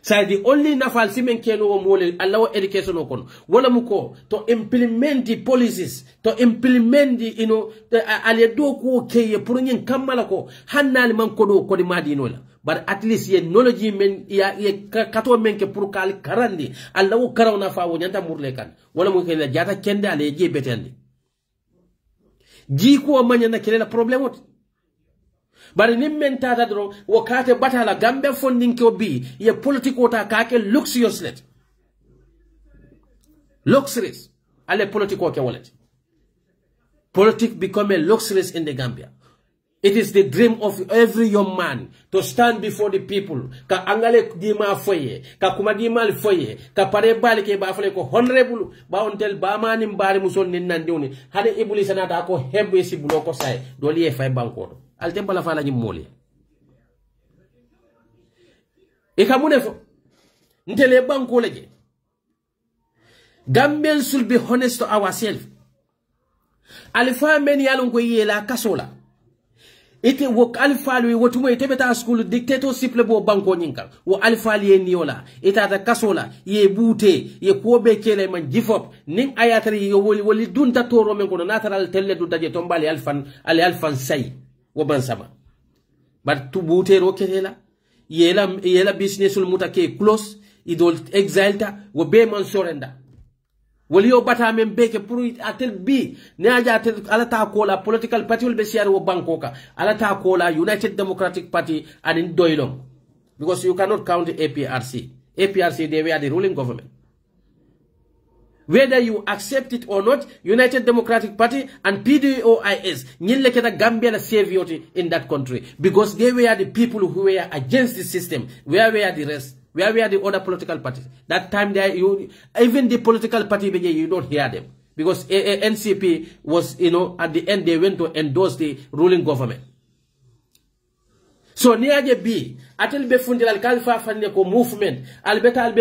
say the only nafal simen keno wo mole alla wo education o kon wala muko to implement the policies to implement the ale do ko keye pour nyin kamala ko hannal man ko do ko di madino la but at least ye knowledge men ya kato men ke pour kal karandi alla wo karawna fa wo nyanta murle kan wala mu ke la jata kende ale je betende ji ko manya na kele la problème bari nim men tata dron wakate batala Gambia funding ko bi ye politiko ta kake luxurious ale politiko ke wallet politic become a luxurious in the Gambia. It is the dream of every young man to stand before the people ka angale dima foye ka kuma dima foye ka pare bali ke ba fale ko honorable ba ontel ba mani mbari muson nin nandiwni hade ibuli sanata ko hebbe si bulo ko say do liye fay banko al tembala fala nyim moli e ka munefo Ntele banko leje. Gambians should be honest to ourselves. Alpha many yalon ko yela kasola. Ite wo alpha lui wotumo ite beta school dictatorship le bo banko nyinka. Wo alpha li niola. Ita ta kasola. Ye bute. Ye kuobe kele man jifop. Ning ayatari yo woli dunta toro men kono natural telle dunta je tombali alfan say. Wo bansama. But tu bute ro ketela. Yela business ul mutake close. Idol exalta. Wo be man surrender. Wali yo bata men beke pour atel bi ne aja atel alata kola political party will be share wo bankoka alata kola United Democratic Party and in doilong because you cannot count the APRC they were the ruling government. Whether you accept it or not, United Democratic Party and PDOIS nyille keta Gambia la savior in that country because they were the people who were against the system. Where were the rest? Where were the other political parties? That time, even the political party, you don't hear them. Because NCP was, at the end, they went to endorse the ruling government. So, niaje B, atel be fundil al kalfa fanye ko movement, albeta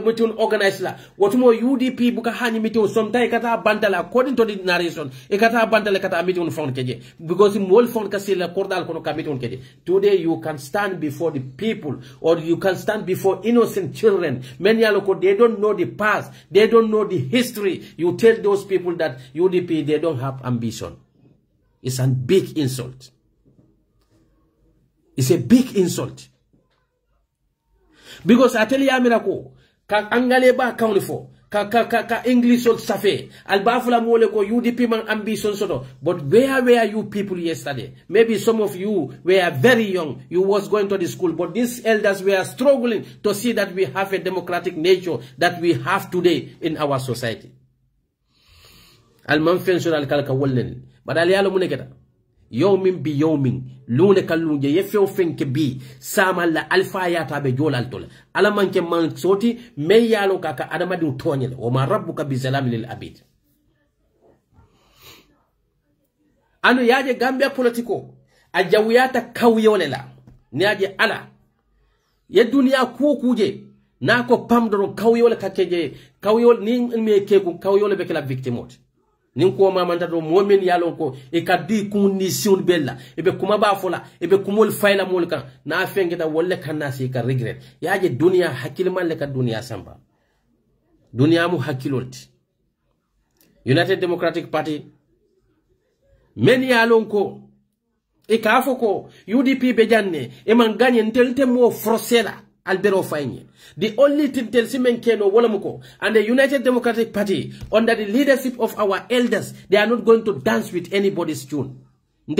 mutun organize la. Watumo UDP buka hani mitun sometimes kata bandala according to the narration. Kata bandala kata mitun found keje. Because the whole found kasila kordal kono kamitun keje. Today you can stand before the people or you can stand before innocent children. Many aloko, they don't know the past. They don't know the history. You tell those people that UDP, they don't have ambition. It's a big insult. It's a big insult. Because I tell you, Amirako, ka angaleba kaunifo, ka English old safe, albafula mole ko UDP man ambition soto. But where were you people yesterday? Maybe some of you were very young. You was going to the school, but these elders were struggling to see that we have a democratic nature that we have today in our society. Alman fensur al kalka wollen, but alialo muneketa. Yawmin bi yawmin lune kalunje yefew fenke bi sama la alfa yata be jolal tol ala manke man soti me yalo kaka adama du tonyel o ma rabbuka bi salam lil abid anu yaje Gambia politiko a jawiyata kawyole la ni yaje ala ye dunia kuje nako pamdoro kawyole kakeje kawyole ni me keku kawyole be kala victimot ninko mamanta do momen yalon ko e kaddi condition bella e be kuma ba fola e be kumol fayla molka na fengeta wolle kanna si ka regret yaaje dunia hakil man le ka dunia samba dunia mu hakilolti United Democratic Party men yalon ko e ka foko UDP be janne e man gagne ntelte mo frosela albero fayni. The only thing tells him and the United Democratic Party, under the leadership of our elders, they are not going to dance with anybody's tune. We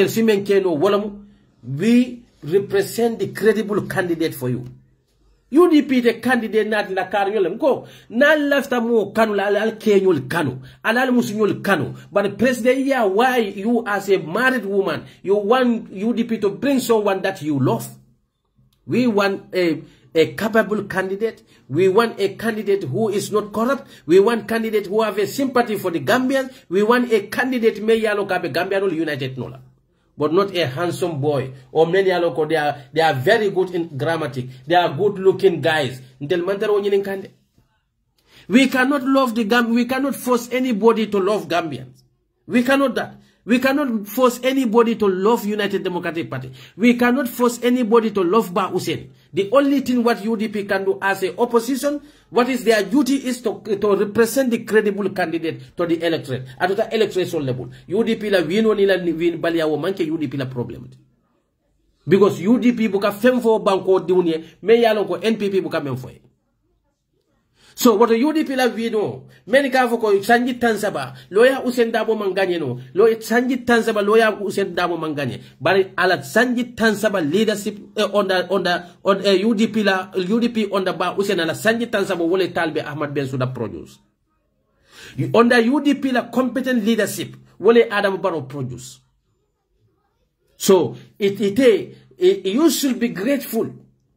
represent the credible candidate for you. UDP the candidate not la carnyol go na left mo kanu la al kenyol kanu alal musunyol kanu but the president here why you as a married woman you want UDP to bring someone that you love. We want a capable candidate. We want a candidate who is not corrupt. We want candidate who have a sympathy for the Gambians. We want a candidate may yalo kabe Gambian United Nola. But not a handsome boy. Or many yalo they are very good in grammatic. They are good looking guys. We cannot love the Gambians. We cannot force anybody to love Gambians. We cannot that. We cannot force anybody to love United Democratic Party. We cannot force anybody to love Ba Hussein. The only thing what UDP can do as a opposition, what is their duty is to represent the credible candidate to the electorate. At the electoral level. UDP la win win balia wo manke UDP la problem. Because UDP buka femfo banko diunye, me yalon ko NPP buka memfo. So what the UDP la vino, many kafoko sanji tansaba, lawyer usendabo manganye no, lawyer sanji tansaba lawyer usendabo manganye, but alat sanji tansaba leadership on UDP la UDP on the ba usenala sanji tansaba wole talbe Ahmad Bensouda produce. Under UDP la competent leadership wole Adam Barrow produce. So you should be grateful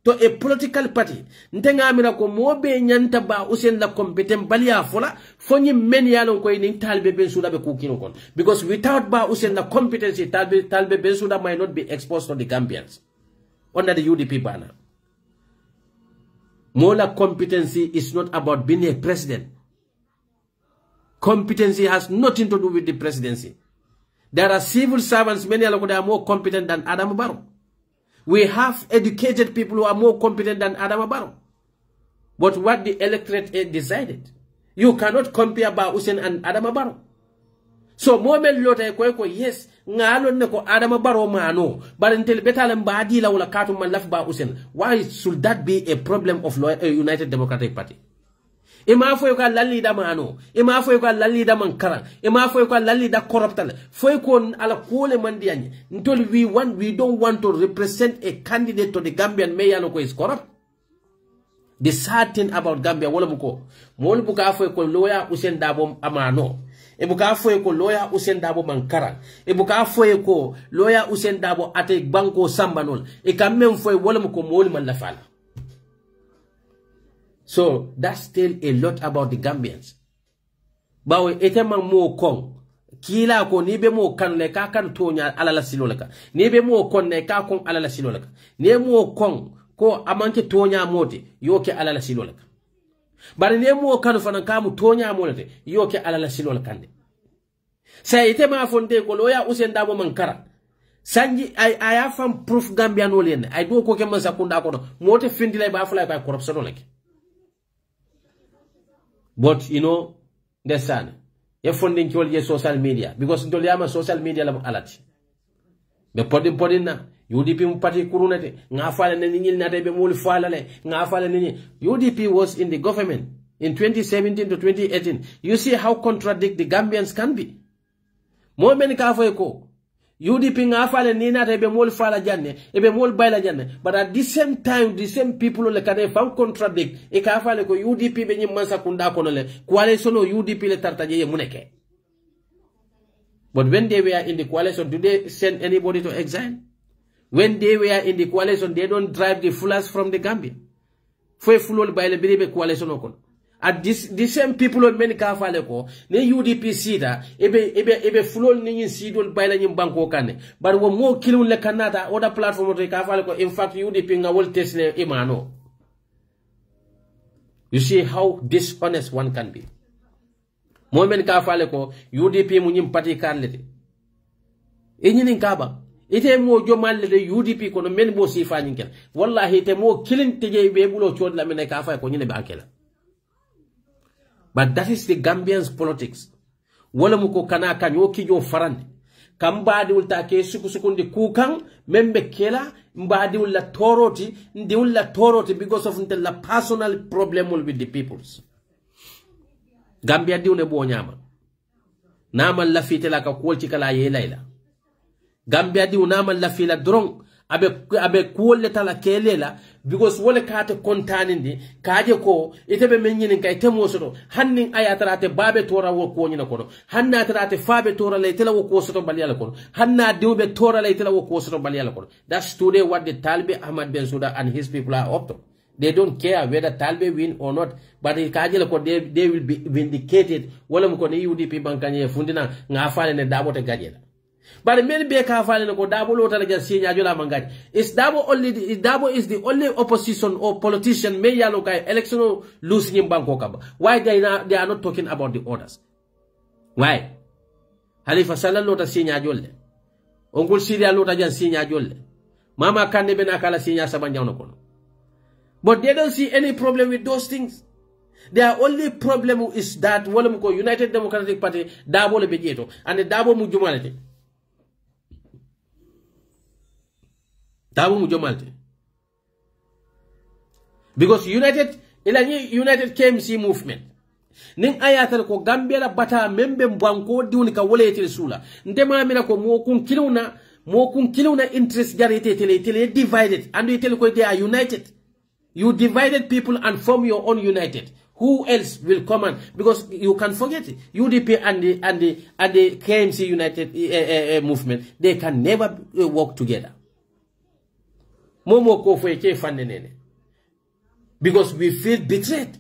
to a political party. Ntenga amira ko mobe nyanta ba usen la competent balia fola fonyi men yalon ko ni talbe Bensouda be kukino kon because without ba usen la competency talbe Bensouda might not be exposed to the Gambians under the UDP banner. Mola competency is not about being a president. Competency has nothing to do with the presidency. There are civil servants, many of them are more competent than Adama Barrow. We have educated people who are more competent than Adama Barrow. But what the electorate decided, you cannot compare Ba Hussein and Adama Barrow. So moment lota ko yes ngalo ne ko Adama Barrow mano but until betal mbadi la wala katu man laf Ba Hussein. Why should that be a problem of United Democratic Party? Ima foy ko lalli da mano, ima foy ko lalli da mankara, ima foy ko lalli da corruptal, foy ko ala kole mandiani. Until we don't want to represent a candidate to the Gambian mayor who is corrupt. The sad thing about Gambia wala muko, mol buka foy ko lawyer Hussein Dabo amano. Ebuka foye ko lawyer Hussein Dabo mankara. Ebuka foye ko lawyer Hussein Dabo ate banko sambanol. E kamem foye wala muko mol man la fala. So that's still a lot about the Gambians. Bawe eteman mo kong. Kila ko nibe mo kan le ka kan tonya alala silolaka. Nibe mo kon ne ka kon alala silolaka. Ne mo kong ko amanke tonya moti yoke alala silolaka. Bari ne mo kanu fana kamu tonya molete yoke alala silolaka kande. Sa etema fonde ko loya Hussein Dabo mankara. Sanji I have some proof Gambian olien. I do ko ke man sakunda ko no. Mote findi lay ba fala ba corruption olake. But you know, there's son. You're funding social media because into the social media lam alati. Be podin na UDP party kurunete ngafala na ninyi na be mul fala le ngafala ninyi. UDP was in the government in 2017 to 2018. You see how contradict the Gambians can be. Mo men ka fo ko UDP ngafala ni na be mul fala janne e be mul bayla janne, but at the same time the same people le kane fan contradict e ka fala ko UDP be nyim man sakunda ko le coalition UDP le tartaje ye muneke. But when they were in the coalition, do they send anybody to exile? When they were in the coalition, they don't drive the fullers from the Gambia. Foi fulol by the biribe coalition okon. At the same people of many kafale ko, ne UDP sida, ebe fulol ni sidol by the banko kane. But wo mo kilun le kanata, other platform to kafale ko, in fact UDP nga wol tesle imano. You see how dishonest one can be. Moment ka fale ko UDP mu nyim parti karlete e nyinin kaba ite mo jomalle de UDP ko no men bo sifa nyinkel wallahi ite mo kilin teje be bulo chod la men ka fa ko nyine ba akela. But that is the Gambians politics. Wala mu ko kana kan yo kijo farande kambadi ulta ke sukundi kukan membe kela mbadi ulla toroti ndi ulla toroti because of the personal problem with the peoples. Gambia diune bo nyama namal lafite la ka kolti kala ye layla Gambia diu namal lafila drong abe kuolle tala kelela because wole kate kontanindi kaje ko itebe menyin kay temo soto hannin ayatarate babe tora wo ko nyina ko hanna tarate fabe tora lay tela wo ko soto baliyala ko hanna diube tora lay tela wo ko soto baliyala ko. That's today what the Talbe Ahmad Bensouda and his people are up to. They don't care whether Talbe win or not, but they will be vindicated. Wala mo ko ni UDP bankanye fundina ngafale ne Dabo te gadela. But many be kafale ne ko Dabo lo tala sinya jola mangaji. Dabo is the only opposition or politician may yalo kai election losing banko kaba. Why they are not talking about the others? Why? Halifa Sallah lo ta sinya jolle. Ongul Syria lo ta jan sinya jolle. Mama Kande be nakala sinya sabanjaw no kono. But they don't see any problem with those things. Their only problem is that United Democratic Party Dabo le bejeto and the Dabo mujumalite. Dabo mujumalite. Because United KMC movement. Ning ayatal ko Gambia la bata membe mbwanko diuni ka wole yetel sula. Ndema amina ko mo kun kiluna interest jarite tele divided and you tell ko they are united. You divided people and form your own united. Who else will come on? Because you can forget it. UDP and the KMC United movement, they can never work together. Momo ko fwe fande nene. Because we feel betrayed.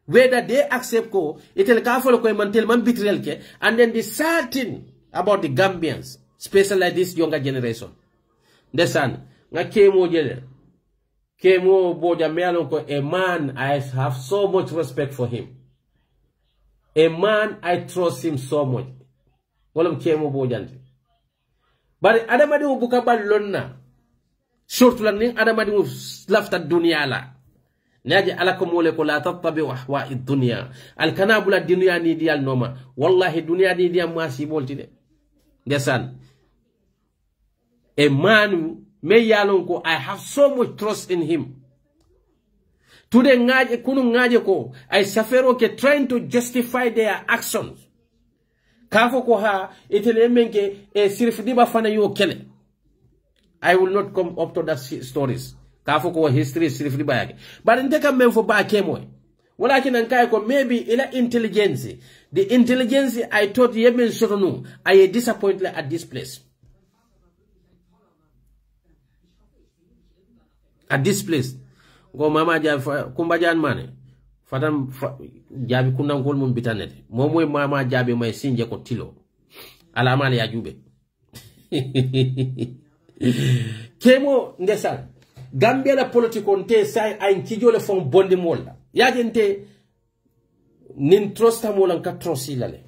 Whether they accept ko, itel ka follow ko mantel man betrayal ke, and then the sad thing about the Gambians, especially like this younger generation. Desan, nga kemo jele. Kemo boja mealonko, a man, I have so much respect for him. A man, I trust him so much. Walam kemo bojanti. But adamadi ubukaba lonna. Surtulan ning adamadi lafta dunia la. Naji alakomole ko la tattabi ahwa'i dunya. Alkanabula dunia ni dial noma. Wallahi dunia ni dial masi bolti de. Desan. A man me yalonko, I have so much trust in him. Today ngaje kunu ngaje ko ay safero ke trying to justify their actions. Kafo ko ha itele menke e sirfdiba fana yo kele. I will not come up to that stories. Kafo ko history sirfdiba yake. But ndeka memfo ba kemoy. Walakin ankay ko maybe ila intelligence. The intelligence I thought yemen sotonu I disappointed at this place. At this place, go mama jabi kumbajan mane, fatam jabi kunam kol mum bitanete. Momo mama jabi may sinje ko tilo. Alamali ya jube. Kemo ndesan. Gambia la politiko nte say ay kijo le fon bondi mola. Yagente nin trosta mola nka trosi lale.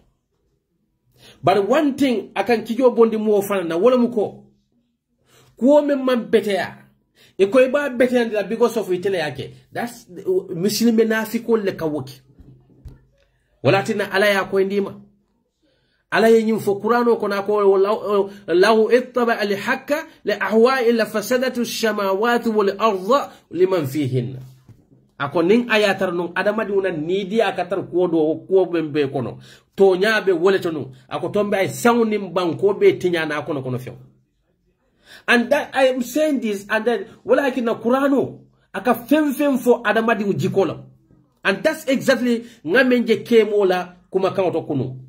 But one thing akan kijo bondi mo fana na wala muko. Kuo memman betea. Iko iba betea because of itele yake. That's muslime nafiko le kawoki. Walatina ala ya ko ndima. Ala yenyim fo Qur'ano kona ko lahu ittaba al hakka li ahwa'i la fasadatu ash-shamawati wal ardh liman fihinna. Ako ning ayatar non adamadi una nidi akatar ko do ko bembe kono to nyaabe woletono ako tombe ay sawnim banko be tinyana kono kono few. And that I am saying this, and then like in the Qur'ano, aka fem for adamadi ujikola. And that's exactly ngamenje kemo la kumakao to kunu.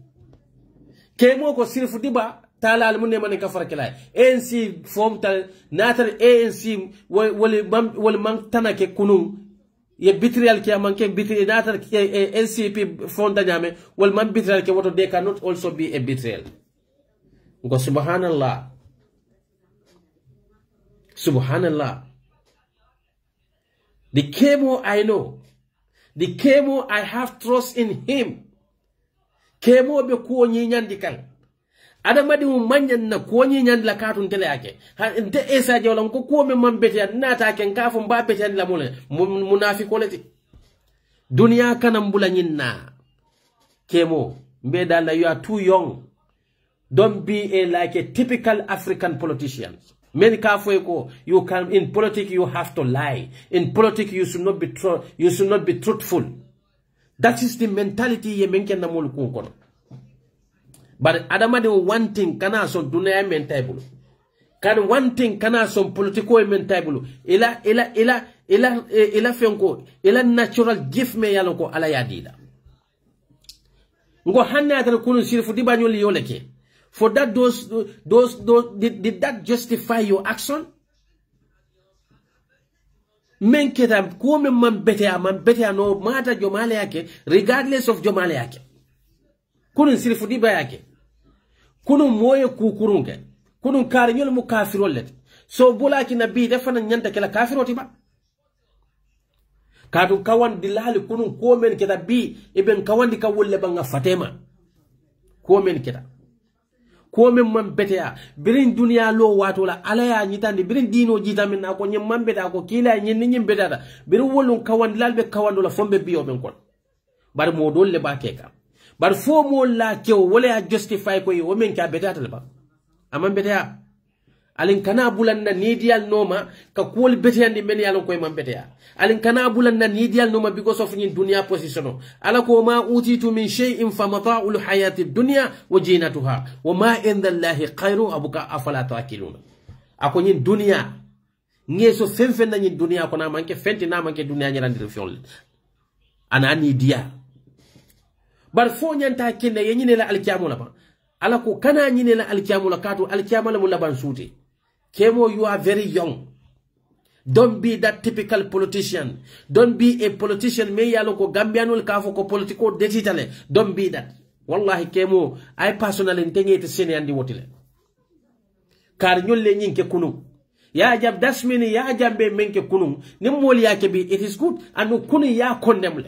Kemo ko sirifu diba tala almunne man ka farkela. ANC form tal natar ANC wal man tanake kunu. Ye bitrial ki amanke bitrial natar NCP form danyame wal man bitrial ke woto they cannot also be a betrayal. Ngo subhanallah. Subhanallah. The Kemo I know. The Kemo I have trust in him. Kemo be kuo nyandi kan. Adamadi mu manyan na kuo nyandi la katun tele yake. Ha nte esa jawla ko kuo me mambete ya nata ken kafu mbape tan la mole munafiko leti. Dunia kana mbula nyinna. Kemo mbeda la you are too young. Don't be like a typical African politician. Many kafweko, you can in politics you have to lie. In politics you should not be truthful. That is the mentality ye menken na molu kunkono. But adamade one thing kana so dunia mentable. Kan one thing kana so political mentable. Ila fenko ila natural gift me yaloko ala yadida. Ngo hanne atar kunu sirfu dibanyoli yoleke. For that, did that justify your action? Menketa kuome man betea no mata jomale yake, regardless of jomale yake. Kunu sirifu diba yake. Kunu moye kukurunge. Kunu karinyole mu kafirolet. So bola ki nabi defana nyanta kela kafiroti ba. Kadu kawan dilali kunu kuomen keta bi eben kawan di kawulle banga fatema. Kuomen keta. Kome man betea birin dunia lo wato la ala ya nyitandi birin dino jita min ako nyem man beta ko kila nyim betata birin wolun kawan lalbe kawan la fombe biyo ben kon bar mo dolle ba keka bar fo mo la kew wala ya justify ko yo men ka betata la ba amman betea alin kana bulan na nidial noma ka kol beteandi men yalon koy man betea alin kana bulan na nidial noma because of nyin dunia positiono ala ko ma utitu min shay'in fa mata'ul hayati dunya wa jinatuha wa ma inda allahi khairu abuka afala ta'qiluna ako nyin dunia ngeso femfen na nyin dunia ko na manke fenti na manke dunia nyirandir fiol ana nidia bar fo nyanta kenne yenyine la alkiyamu la ba ala ko kana nyine la alkiyamu la katu alkiyamu la mulaban suti. Kemo, you are very young. Don't be that typical politician. Don't be a politician. Me yaloko Gambianul kafo ko politiko detitale. Don't be that. Wallahi Kemo, I personally intenge te sene andi wotile. Kar nyolle nyinke kunu. ya jam dasmini ya jambe menke kunun nimmol yake bi it is good anu kunu ya condemn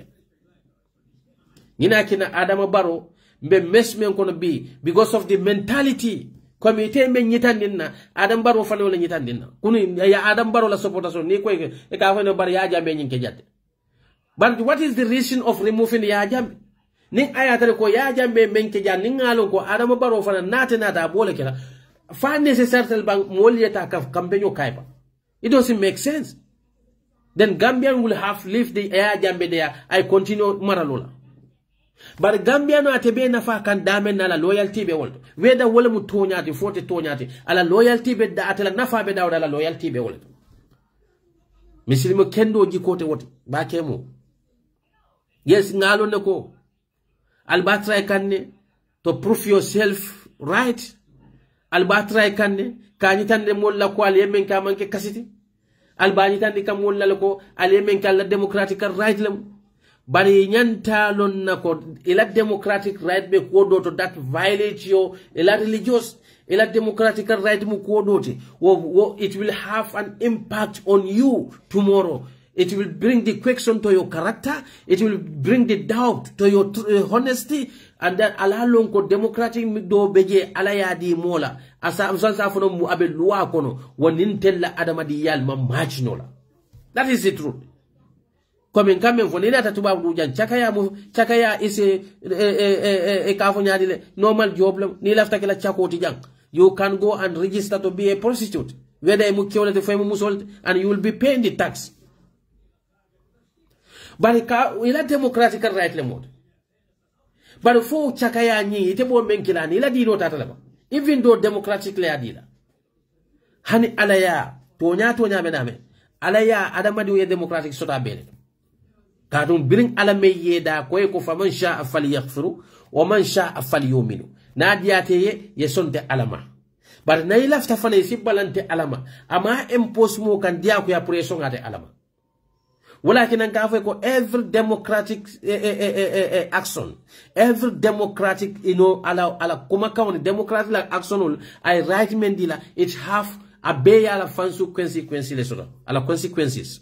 Nina kina Adama Barrow mbe mesmen kono bi because of the mentality comité men nyitandinna Adam Barrow fane wala nyitandinna kunu ya Adam Barrow la supportation ni ko e ka fane bar ya jambe nyinke jadde but what is the reason of removing ya jambe ning ayatare ko ya jambe menke jadde ning ngalo ko Adama Barrow fane nata bole kala fa necessaire bang moliyata ka campaign kaiba it doesn't make sense then Gambian will have lived the ya jambe there I continue maralola But Gambia no atebe na fa kan damen na la loyalty be wolto. Weda wole mu toñati fote toñati ala loyalty be da atela nafa be dawda la loyalty be wolto. Misilimo kendo jikote wote ba kemo. Yes ngalo ne ko albatra kanne to prove yourself right. Albatra kanne kanyi tande molla ko al yemen ka manke kasiti. Albani tande kam molla ko al yemen ka la democratic right lam. Bari nyanta lon nako ila democratic right be kodo to that violate your ila religious ila democratic right mu kodo te it will have an impact on you tomorrow. It will bring the question to your character. It will bring the doubt to your honesty. And that ala lon ko democratic do beje ala ya di mola asa amsa fono mu abe loi kono wonin tella adama di yal mam majnola. That is the truth. Comme quand même vonina tatuba bujan chakaya ise kafo nyadile normal job lam ni lafta kala chakoti jang you can go and register to be a prostitute whether mu kewle te fay mu musol and you will be paying the tax bari ka ila democratic right le mod bari fo chakaya nyi ite bo menkila ni ila dilo tata la even though democratic le adila hani alaya tonya mename alaya adamadi we democratic sota bele Kadum bring alame yeda koye ko faman sha'a falyaghfiru wa man sha'a falyuminu nadiyate ye sonte alama bar nay lafta fane sibalante alama ama impose mo kan dia ko ya pression ate alama walakin an ka ko every democratic action every democratic ala kuma kawni democratic action I right mendila it have a be ala consequences lesona ala consequences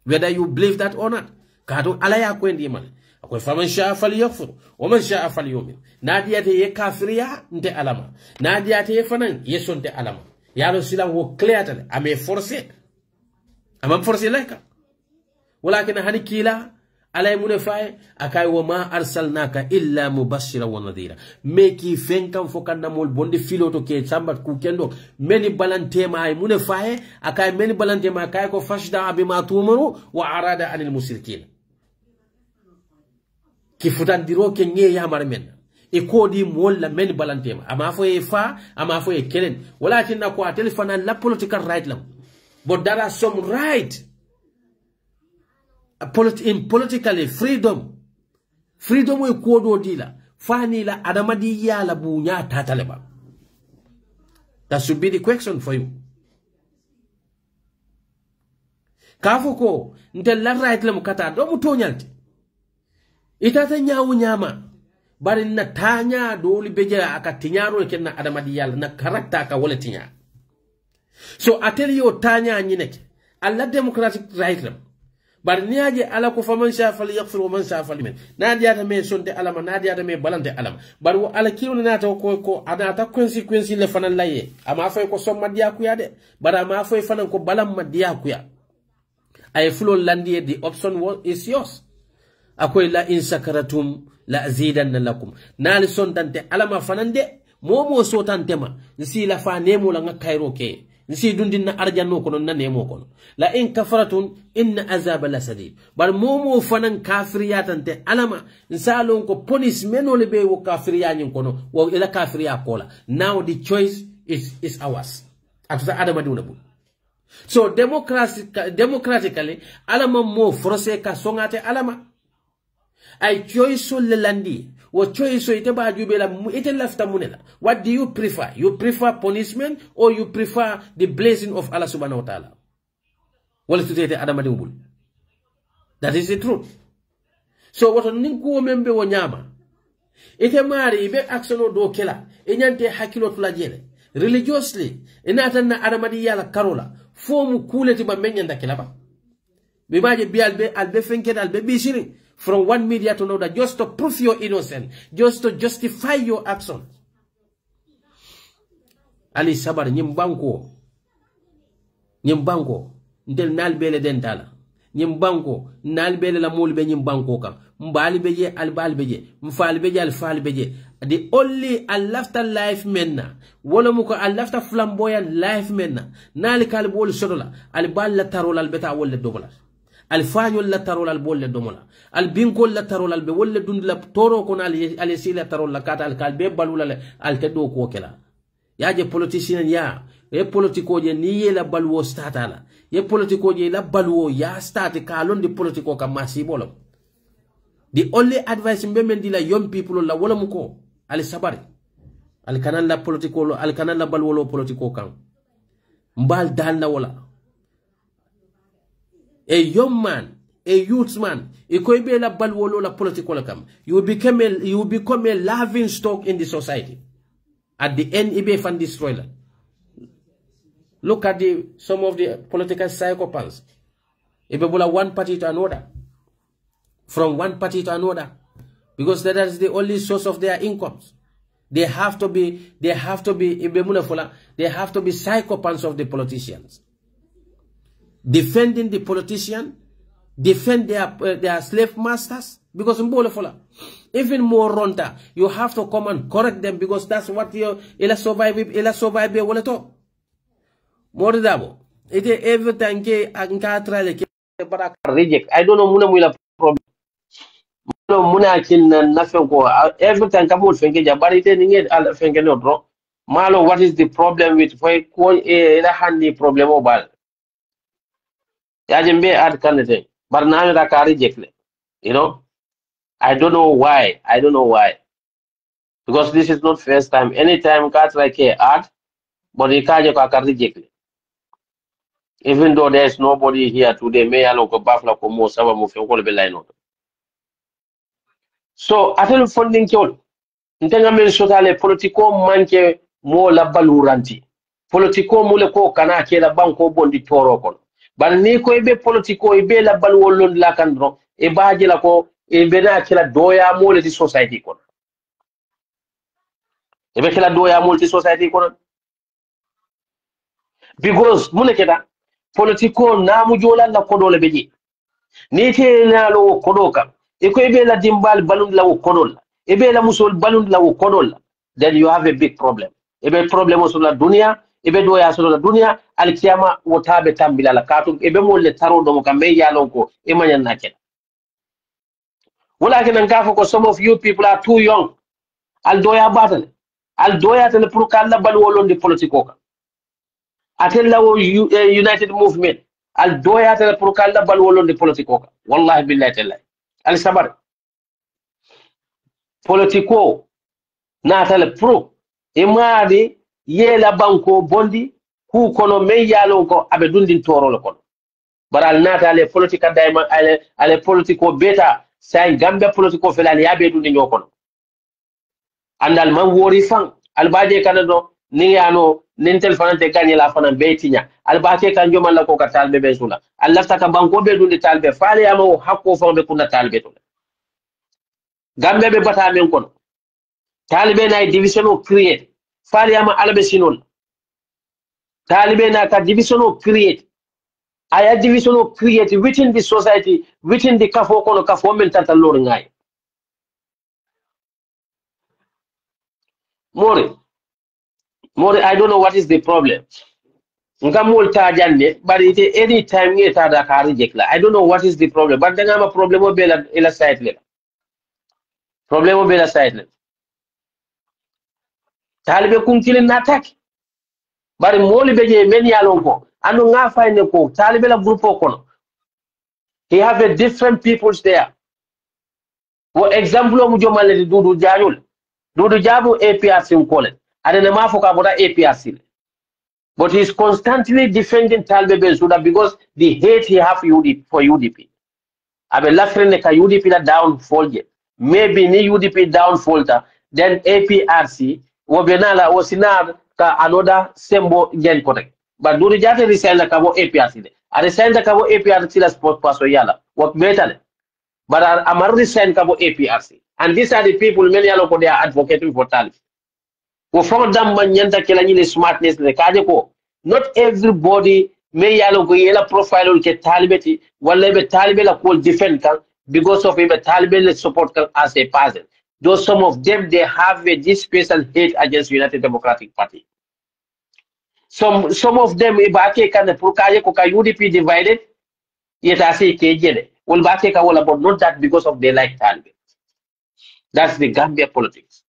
whether you believe that or not Kado alaya kwendi male. Akwe faman sha'a falyaghfir wa man sha'a falyumin. Nadiyate ye kafiriya nte alama. Nadiyate ye fanan ye sonte alama. Yalo silam wo clear tale ame forcé. Amam forcé leka. Walakin hani kila alay mune faye akay wa ma arsalnaka illa mubashira wa nadhira. Meki fenkan fokanda mol bonde filoto ke sambat ku kendo meni balantema ay mune faye akay meni balantema akay ko fashda bima tumaru wa arada anil musrikin. Kifutandiro ke nye ya marmen e kodi molla men balantema ama fo e fa ama fo e kelen walakin na ko telefona la political right lam but there are some right in politically freedom e kodo dila fani la adamadi ya la bunya tataleba. That should be the question for you. Kafuko ntel la right lam kata do mu tonyalti itata nyawu nyama bari na tanya doli beja akatinyaro kenna adamadi yalla na karakta ka wala tinya so ateli yo tanya nyineke alla democratic right lam bari niaje ala ko faman sha fal yaghfir wa man sha fal min nadiyata me sonde alama nadiyata me balante alama bari ala kiwna nata ko adata consequence le fanan laye ama fay ko somma diya kuya de bara ma fay fanan ko balam ma diya kuya ay fulo landie the option is yours. Akoy la in sakaratum la azidanna lakum nali sondante alama fanande momo sotantema nsi la fa nemo la ngakairo ke nsi dundinna arjanno kono na nemo kono la in kafaratun inna azaba la sadid bar momo fanan kafiriyatante alama nsalon ko ponis menole be wo kafiriyanyin kono wo ila kafiriya kola now the choice is ours atusa adama duna bu so democratically alama mo forcé ka songate alama ay choice le landi wo choice ite ba jube la ite lafta munela. What do you prefer? You prefer punishment or you prefer the blessing of Allah subhanahu wa ta'ala? Wala tutete adama de ubul. That is the truth. So what ninku membe wo nyama ite mari ibe actiono do kela enyante hakilo tula jele religiously inata na adama di yala karola fomu kuleti ba menyanda kilaba bimaje bi albe fenken albe bisiri from one media to another just to prove your innocence, just to justify your action. Ali sabar nyimbanko ndel nalbele dentala nyimbanko nalbele la mulbe nyimbanko kam mbali beje albal beje mfal beje alfal beje. The only alafta life menna wala muko alafta flamboyant life menna nal kalbol sodola albal la tarol albeta wala domola alfanyo la tarol albol le domola albinko la tarol albe wala dund la toro ko al sila tarol la kata al kalbe balula le al tedo ko kela yaje politician ya e politiko je ni ye la balwo statala ye politiko je la balwo ya state kalon di politiko ka masibolo. The only advice mbemen di la young people la wala muko ali sabari al kanal la politiko al kanal la balwolo politiko kan mbal dal na wala a young man, a youth man, e ko be la balwolo la politiko la kam you become a laughing stock in the society. At the end ibe fan destroy la. Look at some of the political psychopaths. Ibe bula one party to another. From one party to another, because that is the only source of their incomes. They have to be psychopaths of the politicians. Defending the politician, defend their slave masters, because even more ronta, you have to come and correct them, because that's what your 𝒂𝒄𝒄𝒏 will talk. More dabo. It is every time reject. I don't know muna problem. Muna kin nothing ko every time come out fenke jabari te ninge al fenke no bro malo. What is the problem with for ko la handi problem o bal ya jembe ad kanete barna da ka reject le, you know. I don't know why because this is not first time. Anytime cat like ad but he ka reject le. Even though there is nobody here today, me alo ko bafla ko mo saba mo fenko le belay no. So atel funding kyol ntenga men sotale politiko manke mo la baluranti politiko mule ko kana ke la banko bondi toro kon ban ni ko be politiko be la balwolon la kandro e baaji la ko e be na ke la doya mo le di society kon e be ke la doya mo le di society kon because mule keda politiko namu jola la kodole beji ni te na lo kodoka e ko be la dimbal balun la kodol e be la musol balun la kodol, then you have a big problem. E be problem so la dunia e be doya so la dunia al kiyama wotabe tambila la katu e be mo le taro do mo kambe yalon ko e manyan naken wala ken ngafo ko some of you people are too young al doya batale al doya tele pour kala bal wolon di politiko ka atel la united movement al doya tele pour kala bal wolon di politiko ka wallahi billahi tallahi al sabar politiko na tele pro e maadi yela banko bondi ku kono me yalo ko abe dundin toro ko baral nata le politika dayma ale politiko beta say gambe politiko felal yabe dundi nyoko andal man wori fan albaje kanado ni yano nintel fanante ganye la fanan betinya albake kan jomal la ko ka talbe be sula allah taka banko be dundi talbe faale yamo hakko fa be kunna talbe to gambe be bata men kono talbe na division o create faale yama albe sinol talbe na ka division o create aya division o create within the society, within the kafo kono kafo men tata lor ngay more I don't know what is the problem. Ngamul ta jande but it any time nge ta da ka reject la. I don't know what is the problem but danga ma problem o bela ila site le problem o bela site le talbe kun kilin na attack bari moli beje men yalon ko anu nga fayne ko talbe la groupe kono he have a different peoples there. For example mu jomale dudu jañul dudu jabu APRC nkole adena mafoka boda APRC but he's constantly defending Talbe Bensouda because the hate he have for UDP abe lafrene ka UDP la downfall je maybe ni UDP downfall ta then APRC wobenala wasina ka another sembo gen kotek but do jate resign la kabo APRC de a resign la kabo APRC la sport paso yala work better but amar resign kabo APRC and these are the people many yalo ko they are advocating for talent ko fon dam man nyanta kala ni smartness le kaje ko not everybody may yalo ko yela profile ke talibeti wala be talibe la ko defend kan because of be talibe le support kan as a person though some of them they have this special hate against United Democratic Party. Some of them ibake kan pour kaje ko ka UDP divided yet I say KJ will bake ka wala but not that because of they like Taliban. That's the Gambia politics.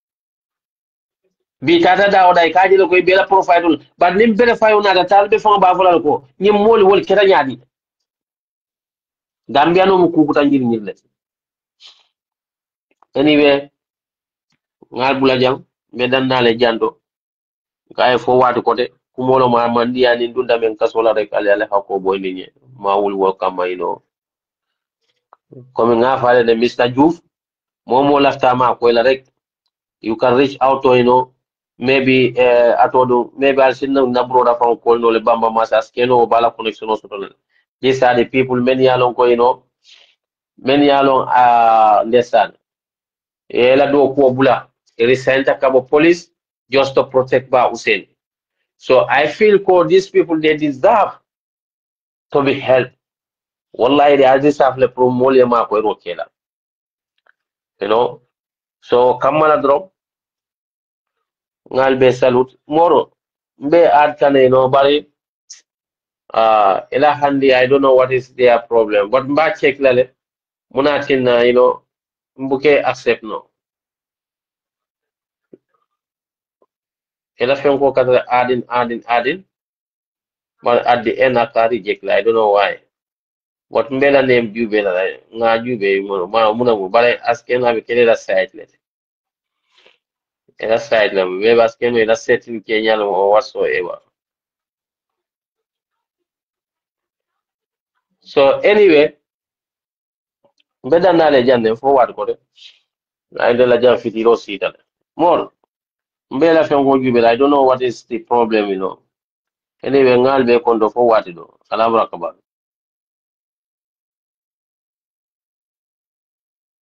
Bi tata da oda kaje ko bela profile but nim bela fayo na da Taliban fa ba fulal ko nyim mol wol keta nyaadi. Gambia no mu kukuta njir nyirle. Anyway, ngal bula jam medan nale jando kay fo watu kote kumolo ma mandi yani ndunda men kasola rek ale hako boy ninye ma wul wo kama comme nga fale de Mr. Diouf momo lafta ma ko la rek you can reach out to maybe atodo maybe I'll send na broda from call no le bamba masas keno bala connection so to these are the people many along ko many along understand la do ko bula recent kabo police just to protect ba Hussein. So I feel ko these people they deserve to be helped. Wallahi they deserve le pro mole ma ko ro kela. So kamala drop ngal be salute moro be ad kan bari ila handi I don't know what is their problem but mba check lale munatin mbuke accept no ila fen ko kata adin but at the end I reject I don't know why but mbela name jube la nga jube ma muna mo bare asken na be kele la site let ila site la we asken ila setting Kenya or whatsoever. So anyway mbeda nale jande forward ko de I de la jam fitiro sita more mbela fen ko jube I don't know what is the problem Anyway ngal be kondo forward do salam rakaba